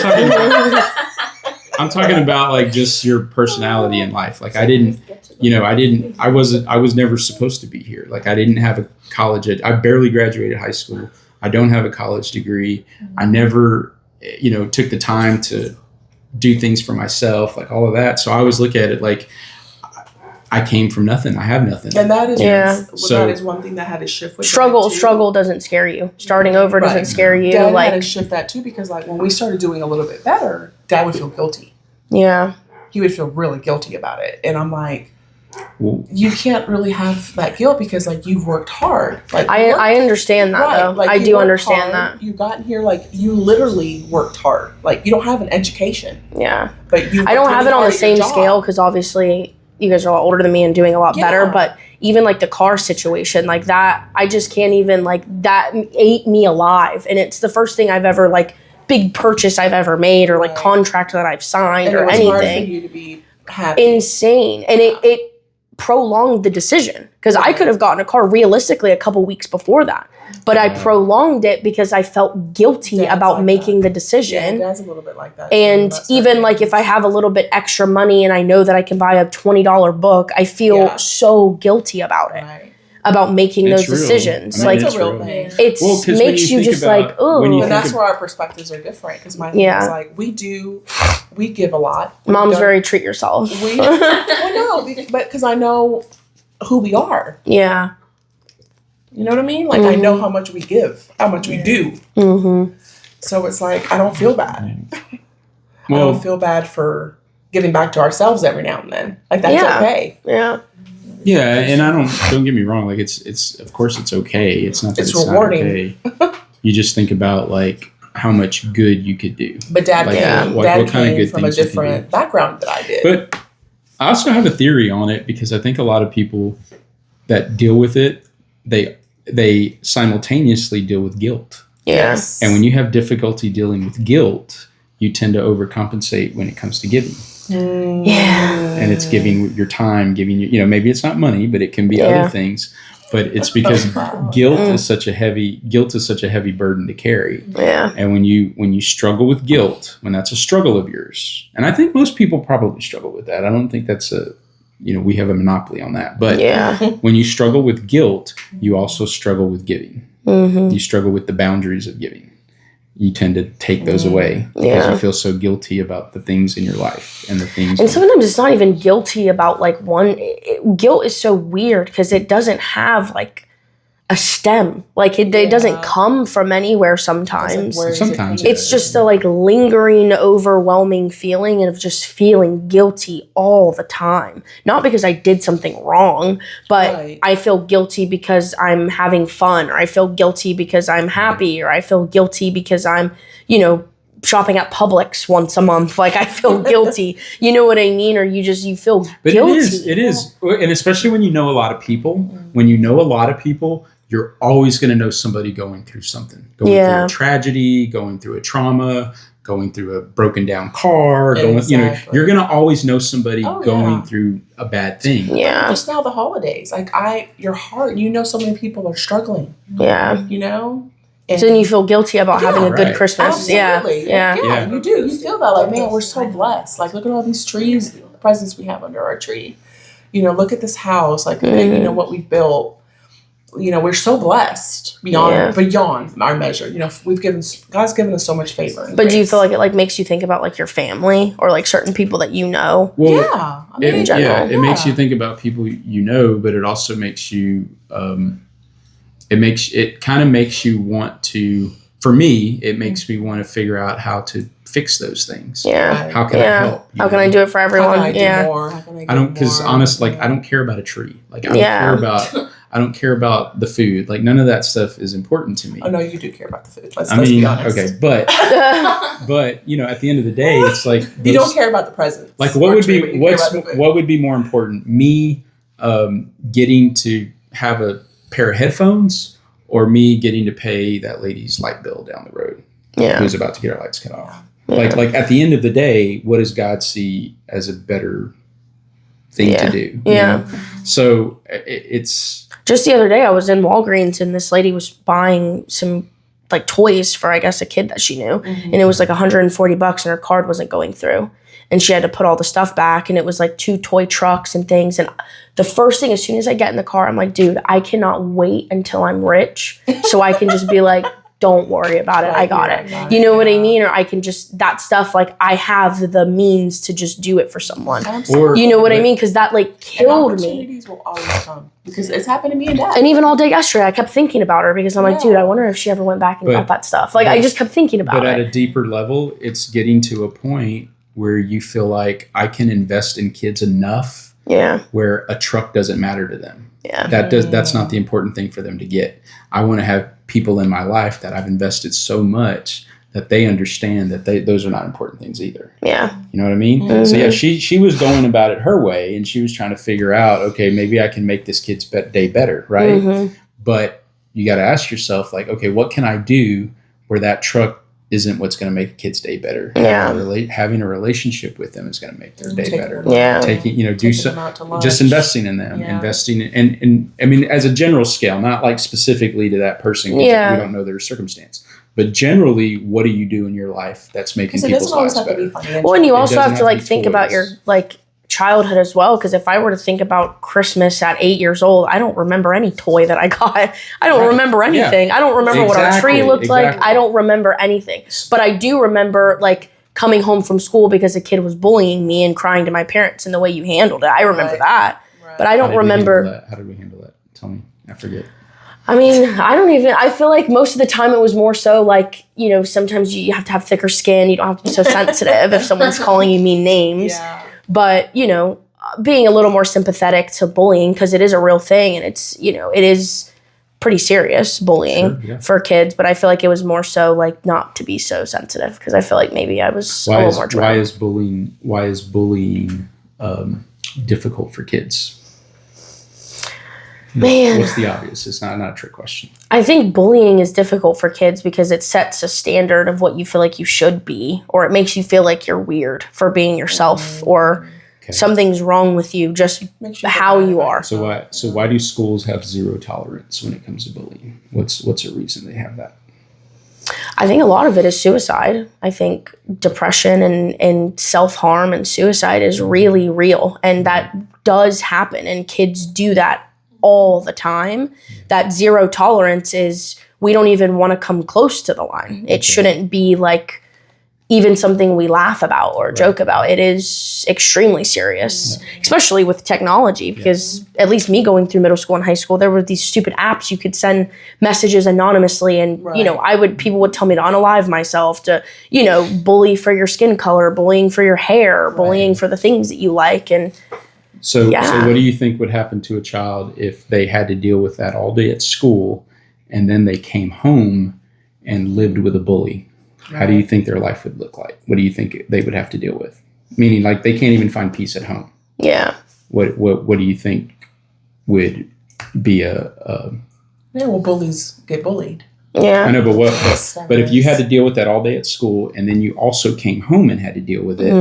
talking about like just your personality in life. Like I was never supposed to be here. Like I didn't have a college. I barely graduated high school. I don't have a college degree. I never, took the time to do things for myself, like all of that. So I always look at it like I came from nothing. I have nothing. And that is, that is one thing that had to shift with struggle doesn't scare you. Starting over doesn't scare you. Dad had to shift that too, because like when we started doing a little bit better, Dad would feel guilty. Yeah. He would feel really guilty about it. And I'm like, you can't really have that guilt, because like you've worked hard. Like I understand that though. Like, I do understand that. You got here, like you literally worked hard. Like you don't have an education. Yeah. But I don't have it on the same scale, because obviously you guys are a lot older than me and doing a lot better, but even like the car situation, like that, I just can't even, like that ate me alive. And it's the first thing I've ever, like, big purchase I've ever made, or like contract that I've signed, or anything. Hard for you to be happy. Insane. And it prolonged the decision, because I could have gotten a car realistically a couple weeks before that, but I prolonged it because I felt guilty about making the decision. Yeah, Dad's a little bit like that. And even like if I have a little bit extra money and I know that I can buy a $20 book, I feel so guilty about it, about making those decisions. I mean, it's a real thing. It makes you just like, oh. And that's where our perspectives are different, because my thing is like, we give a lot. Mom's very treat yourself. But because I know who we are. Yeah. You know what I mean? Like, I know how much we give, how much we do. Mm-hmm. So it's like, I don't feel bad. I don't feel bad for giving back to ourselves every now and then. Like, that's okay. Yeah. Yeah, and don't get me wrong. Like, it's of course it's okay. It's not that it's rewarding. Not okay. You just think about like how much good you could do. But Dad came, what kind of good from a different background that I did. But I also have a theory on it, because I think a lot of people that deal with it, they simultaneously deal with guilt. Yes. And when you have difficulty dealing with guilt, you tend to overcompensate when it comes to giving. Yeah. And it's giving your time, giving you, maybe it's not money, but it can be other things. But it's because guilt is such a heavy burden to carry. Yeah. And when you struggle with guilt, when that's a struggle of yours, and I think most people probably struggle with that. I don't think that's we have a monopoly on that. But when you struggle with guilt, you also struggle with giving. Mm-hmm. You struggle with the boundaries of giving. You tend to take those away because you feel so guilty about the things in your life and the things. And sometimes it's not even guilty about like guilt is so weird, because it doesn't have like a stem. Like it doesn't come from anywhere sometimes. It's just a like lingering, overwhelming feeling of just feeling guilty all the time. Not because I did something wrong, but I feel guilty because I'm having fun, or I feel guilty because I'm happy, or I feel guilty because I'm, shopping at Publix once a month. Like I feel guilty. You know what I mean? Or you feel guilty. It is. And especially when you know a lot of people, you're always going to know somebody going through something, through a tragedy, going through a trauma, going through a broken down car, you're going to always know somebody going through a bad thing. Yeah. Just now the holidays, like your heart, so many people are struggling. Yeah. And so then you feel guilty about having a good Christmas. Absolutely. Yeah, you do. You feel that, like, man, we're so blessed. Like, look at all these trees, the presents we have under our tree. Look at this house, like, what we've built. We're so blessed beyond our measure. God's given us so much favor. But do you feel like it like makes you think about like your family or like certain people that you know? Well, in general. It makes you think about people but it also makes you. It kind of makes you want to. For me, it makes me want to figure out how to fix those things. Yeah. How can I help? How can I do it for everyone? How can I do more? I don't, because honestly, like I don't care about a tree. Like I don't care about the food. Like none of that stuff is important to me. Oh no, you do care about the food. Let's be honest. Okay, but at the end of the day, it's like you don't care about the presents. Like what would be more important? Me getting to have a pair of headphones, or me getting to pay that lady's light bill down the road who's about to get her lights cut off. Like at the end of the day, what does God see as a better thing to do? So it's just the other day I was in Walgreens and this lady was buying some like toys for I guess a kid that she knew, and it was like $140 and her card wasn't going through. And she had to put all the stuff back, and it was like 2 toy trucks and things. And the first thing, as soon as I get in the car, I'm like, dude, I cannot wait until I'm rich so I can just be like, don't worry about it. I got it. You know what I mean? Or I can just, that stuff, like I have the means to just do it for someone. Absolutely. You know what I mean? Because that like killed me. Opportunities will always come. Because it's happened to me and Dad. And even all day yesterday, I kept thinking about her because I'm like, dude, I wonder if she ever went back and got that stuff. Like I just kept thinking about it. But at a deeper level, it's getting to a point where you feel like I can invest in kids enough where a truck doesn't matter to them. Yeah. That's not the important thing for them to get. I want to have people in my life that I've invested so much that they understand that those are not important things either. Yeah. You know what I mean? Mm-hmm. So she was going about it her way, and she was trying to figure out, okay, maybe I can make this kid's day better, right? Mm-hmm. But you got to ask yourself, like, okay, what can I do where that truck isn't what's going to make a kid's day better? Yeah. Having a relationship with them is going to make their day better. Yeah. Just investing in them, investing in, and I mean, as a general scale, not like specifically to that person, because we don't know their circumstance, but generally, what do you do in your life that's making people's lives better? Well, and you also have to like think about your like childhood as well, because if I were to think about Christmas at 8 years old, I don't remember any toy that I got. I don't remember anything. I don't remember what our tree looked like. I don't remember anything. But I do remember like coming home from school because a kid was bullying me and crying to my parents, and the way you handled it. I remember that. But I don't remember. How did we handle that? Tell me. I forget. I mean, I feel like most of the time it was more so like, sometimes you have to have thicker skin. You don't have to be so sensitive if someone's calling you mean names. Yeah. But, being a little more sympathetic to bullying, because it is a real thing, and it's, it is pretty serious bullying for kids. But I feel like it was more so like not to be so sensitive, because I feel like maybe I was a little more dramatic. Why is bullying difficult for kids? Man. What's the obvious? It's not a trick question. I think bullying is difficult for kids because it sets a standard of what you feel like you should be, or it makes you feel like you're weird for being yourself, or something's wrong with you, just how you are. So why do schools have zero tolerance when it comes to bullying? What's a reason they have that? I think a lot of it is suicide. I think depression and self-harm and suicide is really real, and that does happen, and kids do that all the time. That zero tolerance is, we don't even want to come close to the line. It shouldn't be like even something we laugh about or joke about. It is extremely serious, especially with technology, because at least me going through middle school and high school, there were these stupid apps you could send messages anonymously, and people would tell me to unalive myself, to bully for your skin color, bullying for your hair, bullying for the things that you like. And so what do you think would happen to a child if they had to deal with that all day at school, and then they came home and lived with a bully? How do you think their life would look like? What do you think they would have to deal with? Meaning, like, they can't even find peace at home. Yeah. What do you think would be bullies get bullied. Yeah. I know, but if you had to deal with that all day at school, and then you also came home and had to deal with it,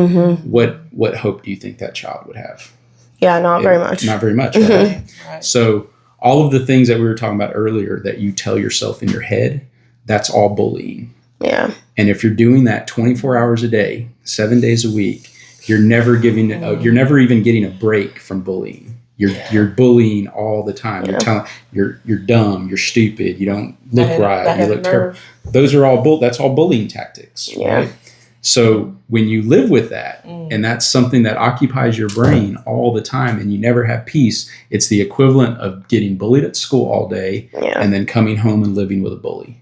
what hope do you think that child would have? Yeah, not very much. Not very much, right? So all of the things that we were talking about earlier that you tell yourself in your head, that's all bullying. Yeah. And if you're doing that 24 hours a day, 7 days a week, you're never even getting a break from bullying. You're bullying all the time. You're telling you're dumb, you're stupid, you don't look right, you look terrible. Those are that's all bullying tactics. Yeah. Right? So when you live with that, and that's something that occupies your brain all the time, and you never have peace, it's the equivalent of getting bullied at school all day and then coming home and living with a bully.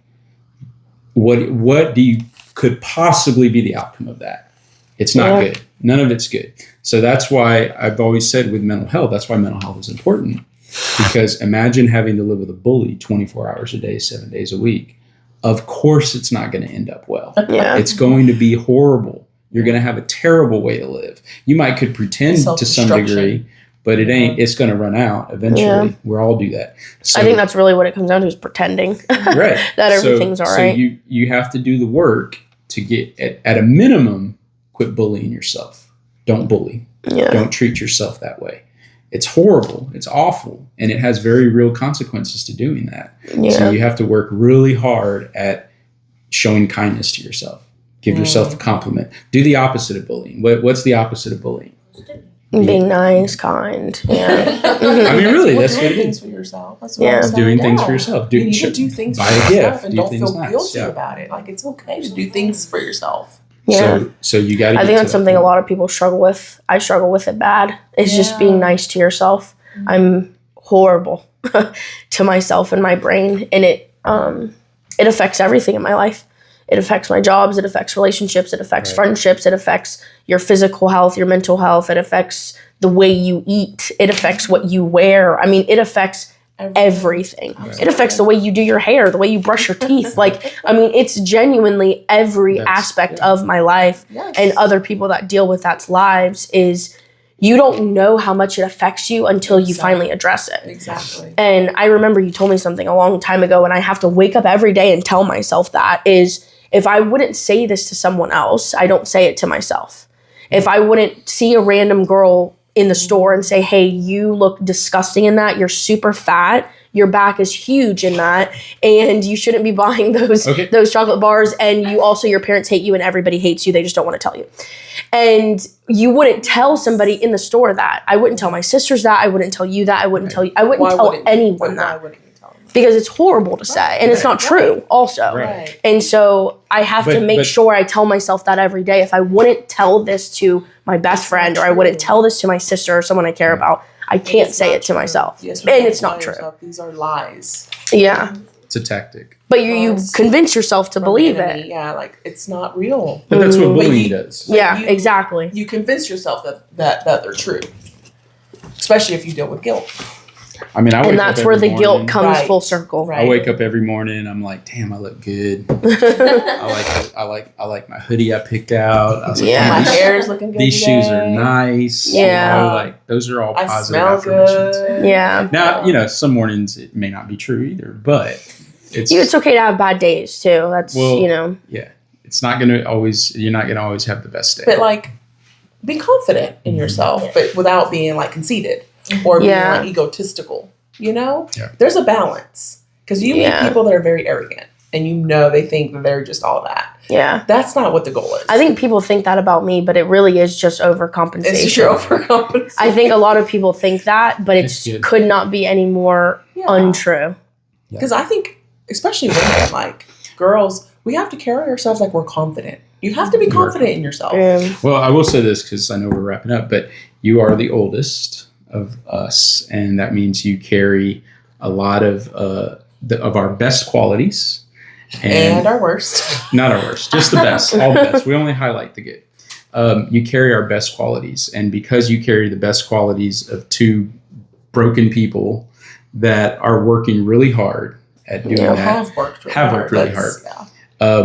What could possibly be the outcome of that? It's not good. None of it's good. So that's why I've always said with mental health, that's why mental health is important. Because imagine having to live with a bully 24 hours a day, 7 days a week. Of course, it's not going to end up well. Yeah. It's going to be horrible. You're going to have a terrible way to live. You could pretend to some degree, but it ain't. It's going to run out eventually. Yeah. We all do that. So, I think that's really what it comes down to, is pretending that everything's all right. So you have to do the work to get, at a minimum, quit bullying yourself. Don't bully. Yeah. Don't treat yourself that way. It's horrible. It's awful. And it has very real consequences to doing that. Yeah. So you have to work really hard at showing kindness to yourself. Give yourself a compliment. Do the opposite of bullying. What's the opposite of bullying? Being nice, kind. Yeah. I mean, really, that's doing things for yourself. That's what doing things for yourself. You need to do things for yourself and don't feel guilty about it. Like, it's okay to do things for yourself. Yeah. So you got to. I think that's something a lot of people struggle with. I struggle with it bad. It's just being nice to yourself. Mm-hmm. I'm horrible to myself and my brain, and it affects everything in my life. It affects my jobs. It affects relationships. It affects friendships. It affects your physical health, your mental health. It affects the way you eat. It affects what you wear. I mean, it affects everything. It affects the way you do your hair, the way you brush your teeth. Like, I mean, it's genuinely every aspect of my life and other people that deal with that's lives. Is you don't know how much it affects you until you finally address it. Exactly. And I remember you told me something a long time ago, and I have to wake up every day and tell myself that is, if I wouldn't say this to someone else, I don't say it to myself. If I wouldn't see a random girl in the store and say, hey, you look disgusting in that, you're super fat, your back is huge in that, and you shouldn't be buying those chocolate bars, and your parents hate you and everybody hates you, they just don't want to tell you. And you wouldn't tell somebody in the store that. I wouldn't tell my sisters that. I wouldn't tell you that. I wouldn't tell anyone that. Why wouldn't you tell them? Because it's horrible to say, and it's not true also. Right. And so I have to make sure I tell myself that every day. If I wouldn't tell this to my best friend, or I wouldn't tell this to my sister or someone I care about, I can't say it to myself. Yes, and it's not true. These are lies. Yeah. It's a tactic. But you convince yourself to believe it. Yeah, like, it's not real. But that's what bullying does. Yeah, exactly. You convince yourself that they're true. Especially if you deal with guilt. I mean, and that's where the guilt comes full circle. Right. I wake up every morning and I'm like, damn, I look good. I like my hoodie I picked out. I was like, my hair's looking good. These shoes are nice. Yeah. Like, those are all positive smell affirmations. Good. Yeah. Now, some mornings it may not be true either, but it's okay to have bad days too. That's Yeah. It's not gonna always you're not gonna always have the best day. But, like, be confident in yourself, but without being, like, conceited. Or being like egotistical, There's a balance, because you meet people that are very arrogant, and they think that they're just all that. Yeah, that's not what the goal is. I think people think that about me, but it really is just overcompensation. It's just overcompensation. I think a lot of people think that, but it could not be any more untrue. Because I think, especially women, like girls, we have to carry ourselves like we're confident. You have to be confident in yourself. Well, I will say this because I know we're wrapping up, but you are the oldest of us, and that means you carry a lot of our best qualities. And our worst. Not our worst, just the best, all the best. We only highlight the good. You carry our best qualities. And because you carry the best qualities of two broken people that are working really hard at doing that. Have worked really hard. Yeah.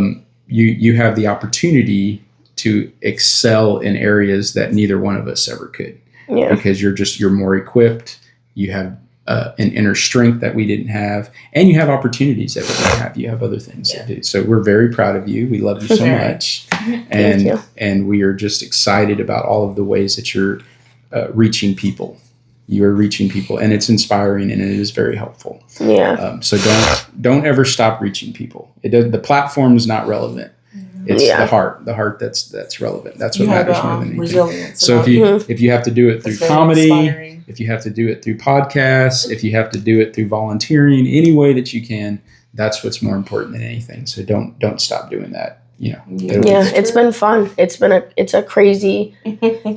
You have the opportunity to excel in areas that neither one of us ever could. Yeah. Because you're more equipped. You have an inner strength that we didn't have, and you have opportunities that we didn't have. You have other things to do. So we're very proud of you. We love you so much, and we are just excited about all of the ways that you're reaching people. You are reaching people, and it's inspiring, and it is very helpful. Yeah. So don't ever stop reaching people. The platform is not relevant. It's the heart that's relevant. That's what matters more than anything. Resilience. So if you have to do it through comedy, if you have to do it through podcasts, if you have to do it through volunteering, any way that you can, that's what's more important than anything. So don't stop doing that. It's been fun. It's a crazy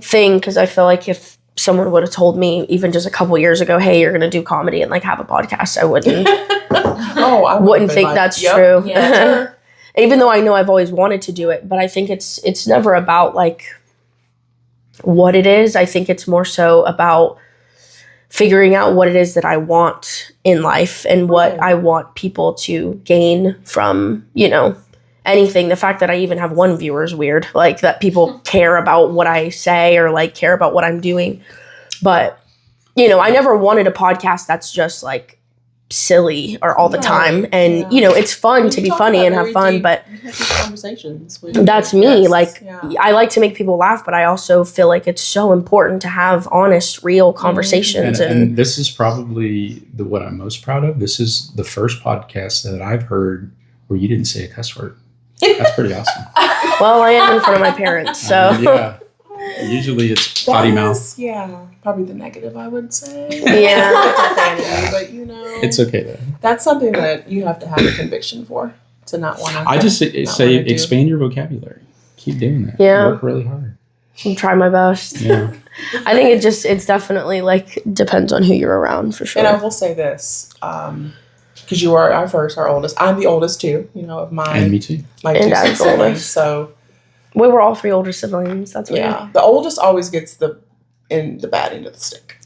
thing because I feel like if someone would have told me even just a couple years ago, hey, you're going to do comedy and like have a podcast, I wouldn't. I wouldn't think that's true. Yeah, even though I know I've always wanted to do it, but I think it's never about like what it is. I think it's more so about figuring out what it is that I want in life and what I want people to gain from, anything. The fact that I even have one viewer is weird, like that people care about what I say or like care about what I'm doing. But, I never wanted a podcast that's just like silly or all the time. And, it's fun to be funny and have fun, but conversations that's me. I like to make people laugh, but I also feel like it's so important to have honest, real conversations. And this is probably what I'm most proud of. This is the first podcast that I've heard where you didn't say a cuss word. That's pretty awesome. Well, I am in front of my parents, so. Usually it's potty mouth. Yeah, probably the negative, I would say. Yeah. But, it's okay, though. That's something that you have to have a conviction for, to not want to. I just say expand your vocabulary. Keep doing that. Yeah. Work really hard. I'll try my best. Yeah. I think it's definitely, depends on who you're around, for sure. And I will say this, because you are our oldest. I'm the oldest, too, of my... And me, too. My two siblings, so... We were all three older siblings. That's weird. Yeah. The oldest always gets the bad end of the stick.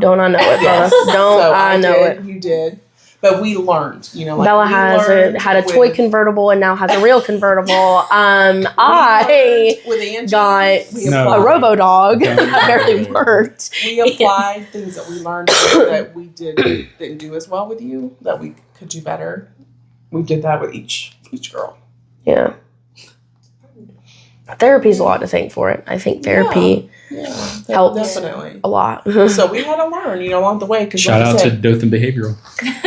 Don't I know it, Bella? I know it. You did. But we learned, Bella had a toy convertible and now has a real convertible. I got a robo-dog that barely worked. We applied things that we learned that we didn't do as well with you, that we could do better. We did that with each girl. Yeah. Therapy's a lot to thank for it. I think therapy helps definitely a lot. So we had to learn, along the way. Shout out to Dothan Behavioral.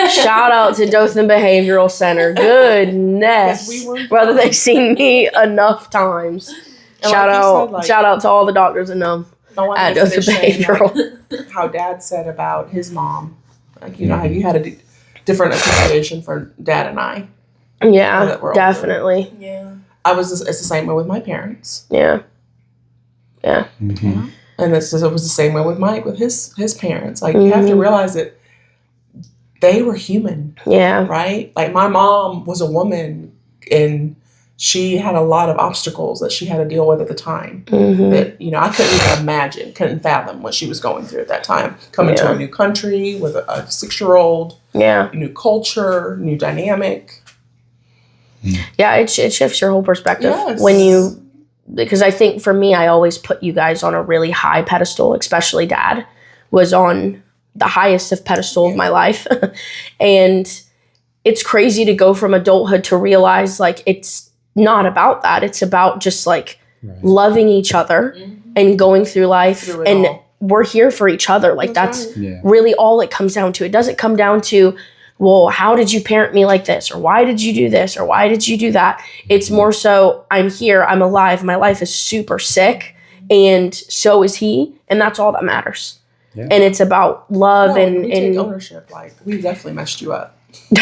Shout out to Dothan Behavioral Center. Goodness. Brother, they've seen me enough times. Shout out to all the doctors and them at Dothan Behavioral. How Dad said about his mom. How you had a different appreciation for Dad and I. Yeah, definitely. Yeah. It's the same way with my parents. Yeah. Yeah. Mm-hmm. And it was the same way with Mike, with his parents. You have to realize that they were human. Yeah. Right? My mom was a woman and she had a lot of obstacles that she had to deal with at the time. Mm-hmm. That, I couldn't fathom what she was going through at that time. Coming to a new country with a 6-year-old. Yeah. New culture, new dynamic. Yeah, it shifts your whole perspective because I think for me, I always put you guys on a really high pedestal, especially Dad was on the highest of pedestal of my life. And it's crazy to go from adulthood to realize it's not about that. It's about just loving each other and going through life and we're here for each other. That's really all it comes down to. It doesn't come down to, well, how did you parent me like this? Or why did you do this? Or why did you do that? It's more so, I'm here, I'm alive, my life is super sick, and so is he, and that's all that matters. Yeah. And it's about love and take ownership. We definitely messed you up. But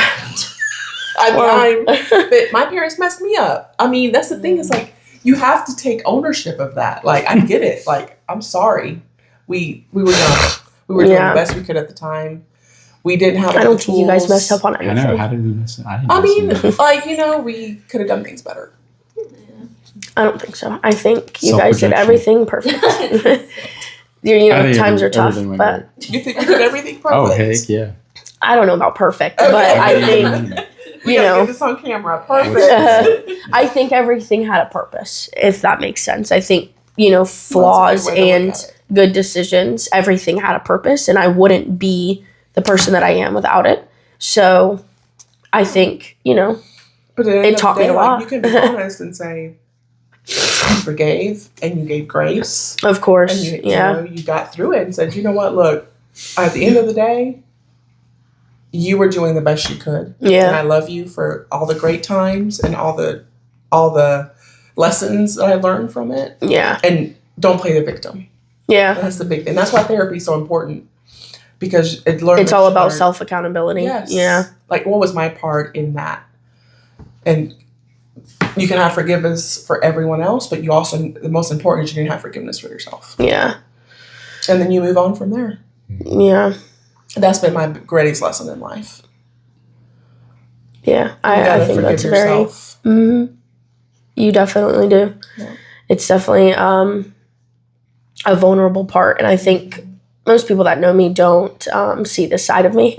my parents messed me up. That's the thing. It's you have to take ownership of that. Like, I get it. Like, I'm sorry. We were young. We were doing the best we could at the time. We didn't have. I don't think you guys messed up on anything. I know. How did we mess up? I mean, like, we could have done things better. I don't think so. I think you guys did everything perfect. Times are tough, but you think you did everything perfect? Oh, heck yeah. I don't know about perfect, but I think get this on camera. Perfect. I think everything had a purpose, if that makes sense. I think flaws and good decisions, everything had a purpose, and I wouldn't be the person that I am without it. So I think but it taught me a lot. You can be honest and say you forgave and you gave grace. Of course, and you got through it and said, you know what? Look, at the end of the day, you were doing the best you could. Yeah. And I love you for all the great times and all the lessons that I learned from it. Yeah. And don't play the victim. Yeah. That's the big thing. That's why therapy is so important. Because it's all about self-accountability. Yes. Yeah. Like, what was my part in that? And you can have forgiveness for everyone else, but you also, the most important is you can have forgiveness for yourself. Yeah. And then you move on from there. Yeah. That's been my greatest lesson in life. Yeah. I think that's very... Mm-hmm. You definitely do. Yeah. It's definitely a vulnerable part. And I think most people that know me don't see this side of me.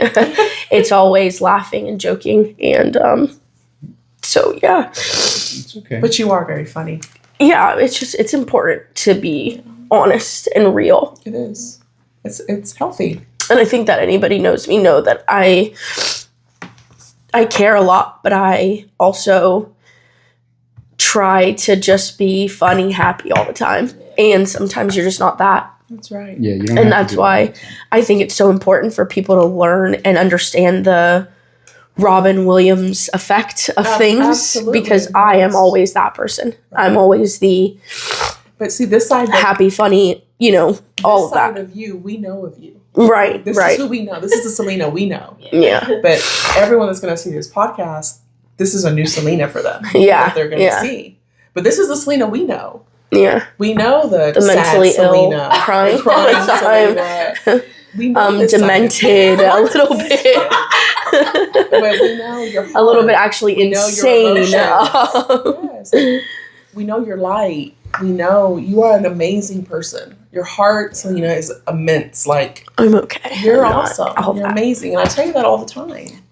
It's always laughing and joking. And so, yeah. It's okay. But you are very funny. Yeah. It's important to be honest and real. It is. It's healthy. And I think that anybody knows me know that I care a lot, but I also try to just be funny, happy all the time. And sometimes you're just not that. That's right. Yeah, and that's why I think it's so important for people to learn and understand the Robin Williams effect of things. Absolutely. Because I am always that person. Right. I'm always the this side happy, funny, all of that. This side of you, we know of you. Right. This is who we know. This is the Selena we know. Yeah. But everyone that's going to see this podcast, this is a new Selena for them. Yeah. That they're going to see. But this is the Selena we know. Yeah. We know the mentally sad ill, Selena, crying all the time. We know demented a little bit. But we know your heart. A little bit actually insane. Yes. We know your light. We know you are an amazing person. Your heart, Selena, is immense. Like, I'm okay. You're awesome. You're amazing. And I tell you that all the time.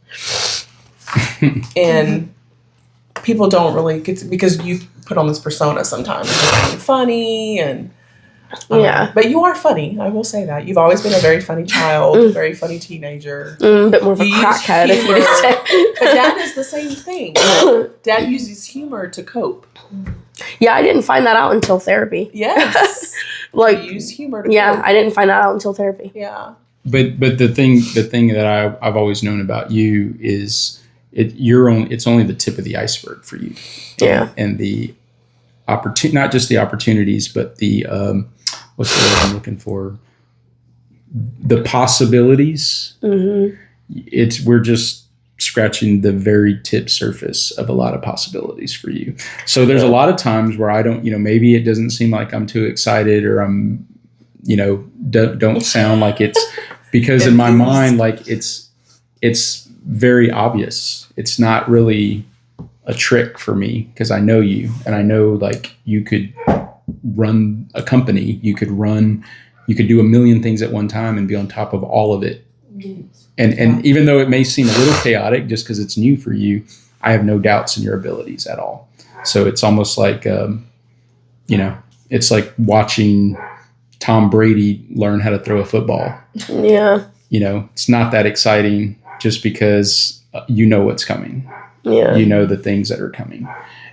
And people don't really get to, because you put on this persona sometimes. You're funny and but you are funny. I will say that. You've always been a very funny child, a very funny teenager. A bit more of a crackhead, if you say. But Dad is the same thing. Dad uses humor to cope. Yeah, I didn't find that out until therapy. Yes. Like, you use humor to cope. I didn't find that out until therapy. Yeah. But the thing that I've always known about you is it's only the tip of the iceberg for you. Yeah. And the not just the opportunities, but the what's the word I'm looking for? The possibilities. Mm-hmm. We're just scratching the very tip surface of a lot of possibilities for you. So there's a lot of times where I don't, maybe it doesn't seem like I'm too excited, or I'm, don't sound like it's, because in my mind, like it's very obvious. It's not really a trick for me, because I know you, and I know, like, you could run a company, you could do a million things at one time and be on top of all of it. Yes. And even though it may seem a little chaotic just because it's new for you, I have no doubts in your abilities at all. So it's almost like, it's like watching Tom Brady learn how to throw a football. Yeah. It's not that exciting just because you know what's coming. Yeah. You know the things that are coming.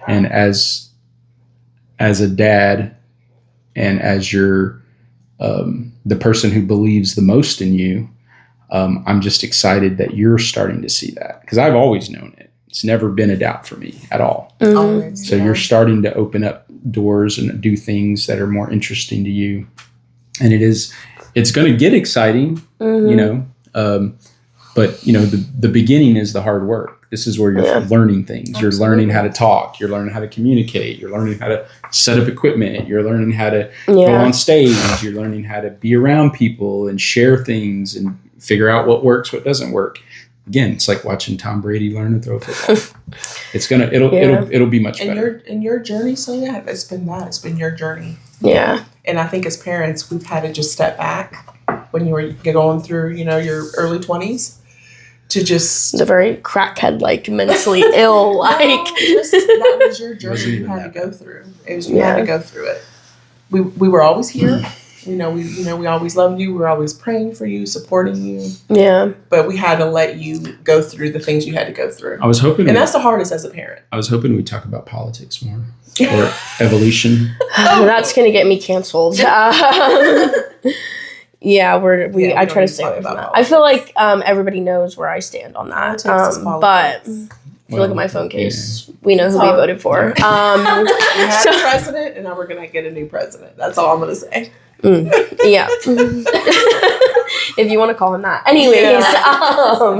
And as a dad, and as you're the person who believes the most in you, I'm just excited that you're starting to see that, because I've always known it. It's never been a doubt for me at all. Mm-hmm. So you're starting to open up doors and do things that are more interesting to you. And it's going to get exciting, mm-hmm. But the beginning is the hard work. This is where you're learning things. Absolutely. You're learning how to talk. You're learning how to communicate. You're learning how to set up equipment. You're learning how to go on stage. You're learning how to be around people and share things and figure out what works, what doesn't work. Again, it's like watching Tom Brady learn to throw a football. It'll be much better. In your journey, Selena, it's been that. It's been your journey. Yeah. And I think as parents, we've had to just step back when you were going through, your early 20s to just... The very crackhead, mentally ill, that was your journey you had to go through. You had to go through it. We were always here. We always loved you. We were always praying for you, supporting you. Yeah. But we had to let you go through the things you had to go through. I was hoping... And that's the hardest as a parent. I was hoping we'd talk about politics more. Or evolution. That's going to get me canceled. I try to stay away from that. I feel like everybody knows where I stand on that. But if you look at my phone case, we know who we voted for. We had a president, and now we're going to get a new president. That's all I'm going to say. Yeah. If you want to call him that. Anyways.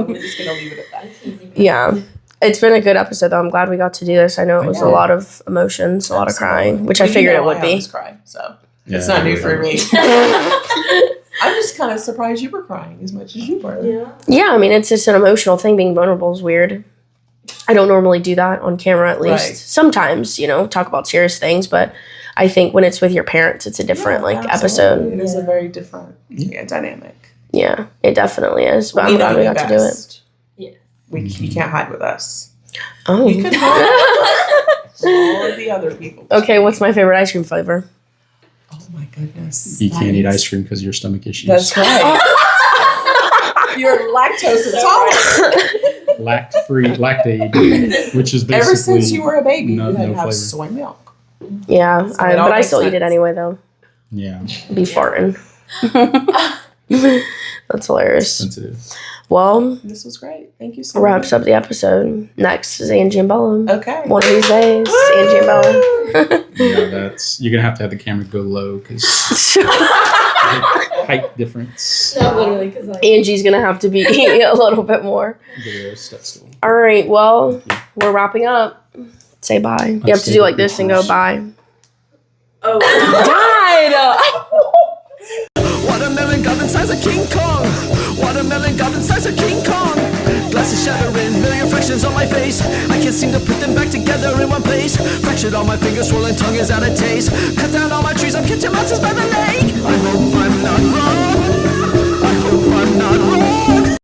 We're just going to leave it at that. Yeah. It's been a good episode, though. I'm glad we got to do this. I know it was a lot of emotions, a lot of crying, which I figured it would be. Cry, so it's not new for me. I'm just kind of surprised you were crying as much as you were. Yeah, I mean, it's just an emotional thing. Being vulnerable is weird. I don't normally do that on camera, at least. Right. Sometimes, talk about serious things, but I think when it's with your parents, it's a different episode. It is a very different dynamic. Yeah, it definitely is. But I'm glad we got to do it. You can't hide with us. Oh. You can hide with all of the other people. Okay, what's my favorite ice cream flavor? Oh my goodness. You can't eat ice cream because of your stomach issues. That's right. You're lactose intolerant. Lactate, which is basically... Ever since you were a baby, you had to have flavor. soy milk. Yeah, but I still eat it anyway, though. Yeah. Be farting. That's hilarious. Sensitive. Well, this was great. Thank you so much. Wraps up the episode. Next is Angie and Bella. Okay. One of these days, Angie and Bella. Yeah, you're gonna have to have the camera go low because height difference. No, literally, because Angie's gonna have to be a little bit more. All right. Well, we're wrapping up. Say bye. You have to do like this and go bye. Oh, died. Watermelon garden size of King Kong. Watermelon garden size of King Kong. Glasses shattering, million fractions on my face. I can't seem to put them back together in one place. Fractured on my fingers, swollen tongue is out of taste. Cut down all my trees, I'm catching monsters by the lake. I hope I'm not wrong. I hope I'm not wrong.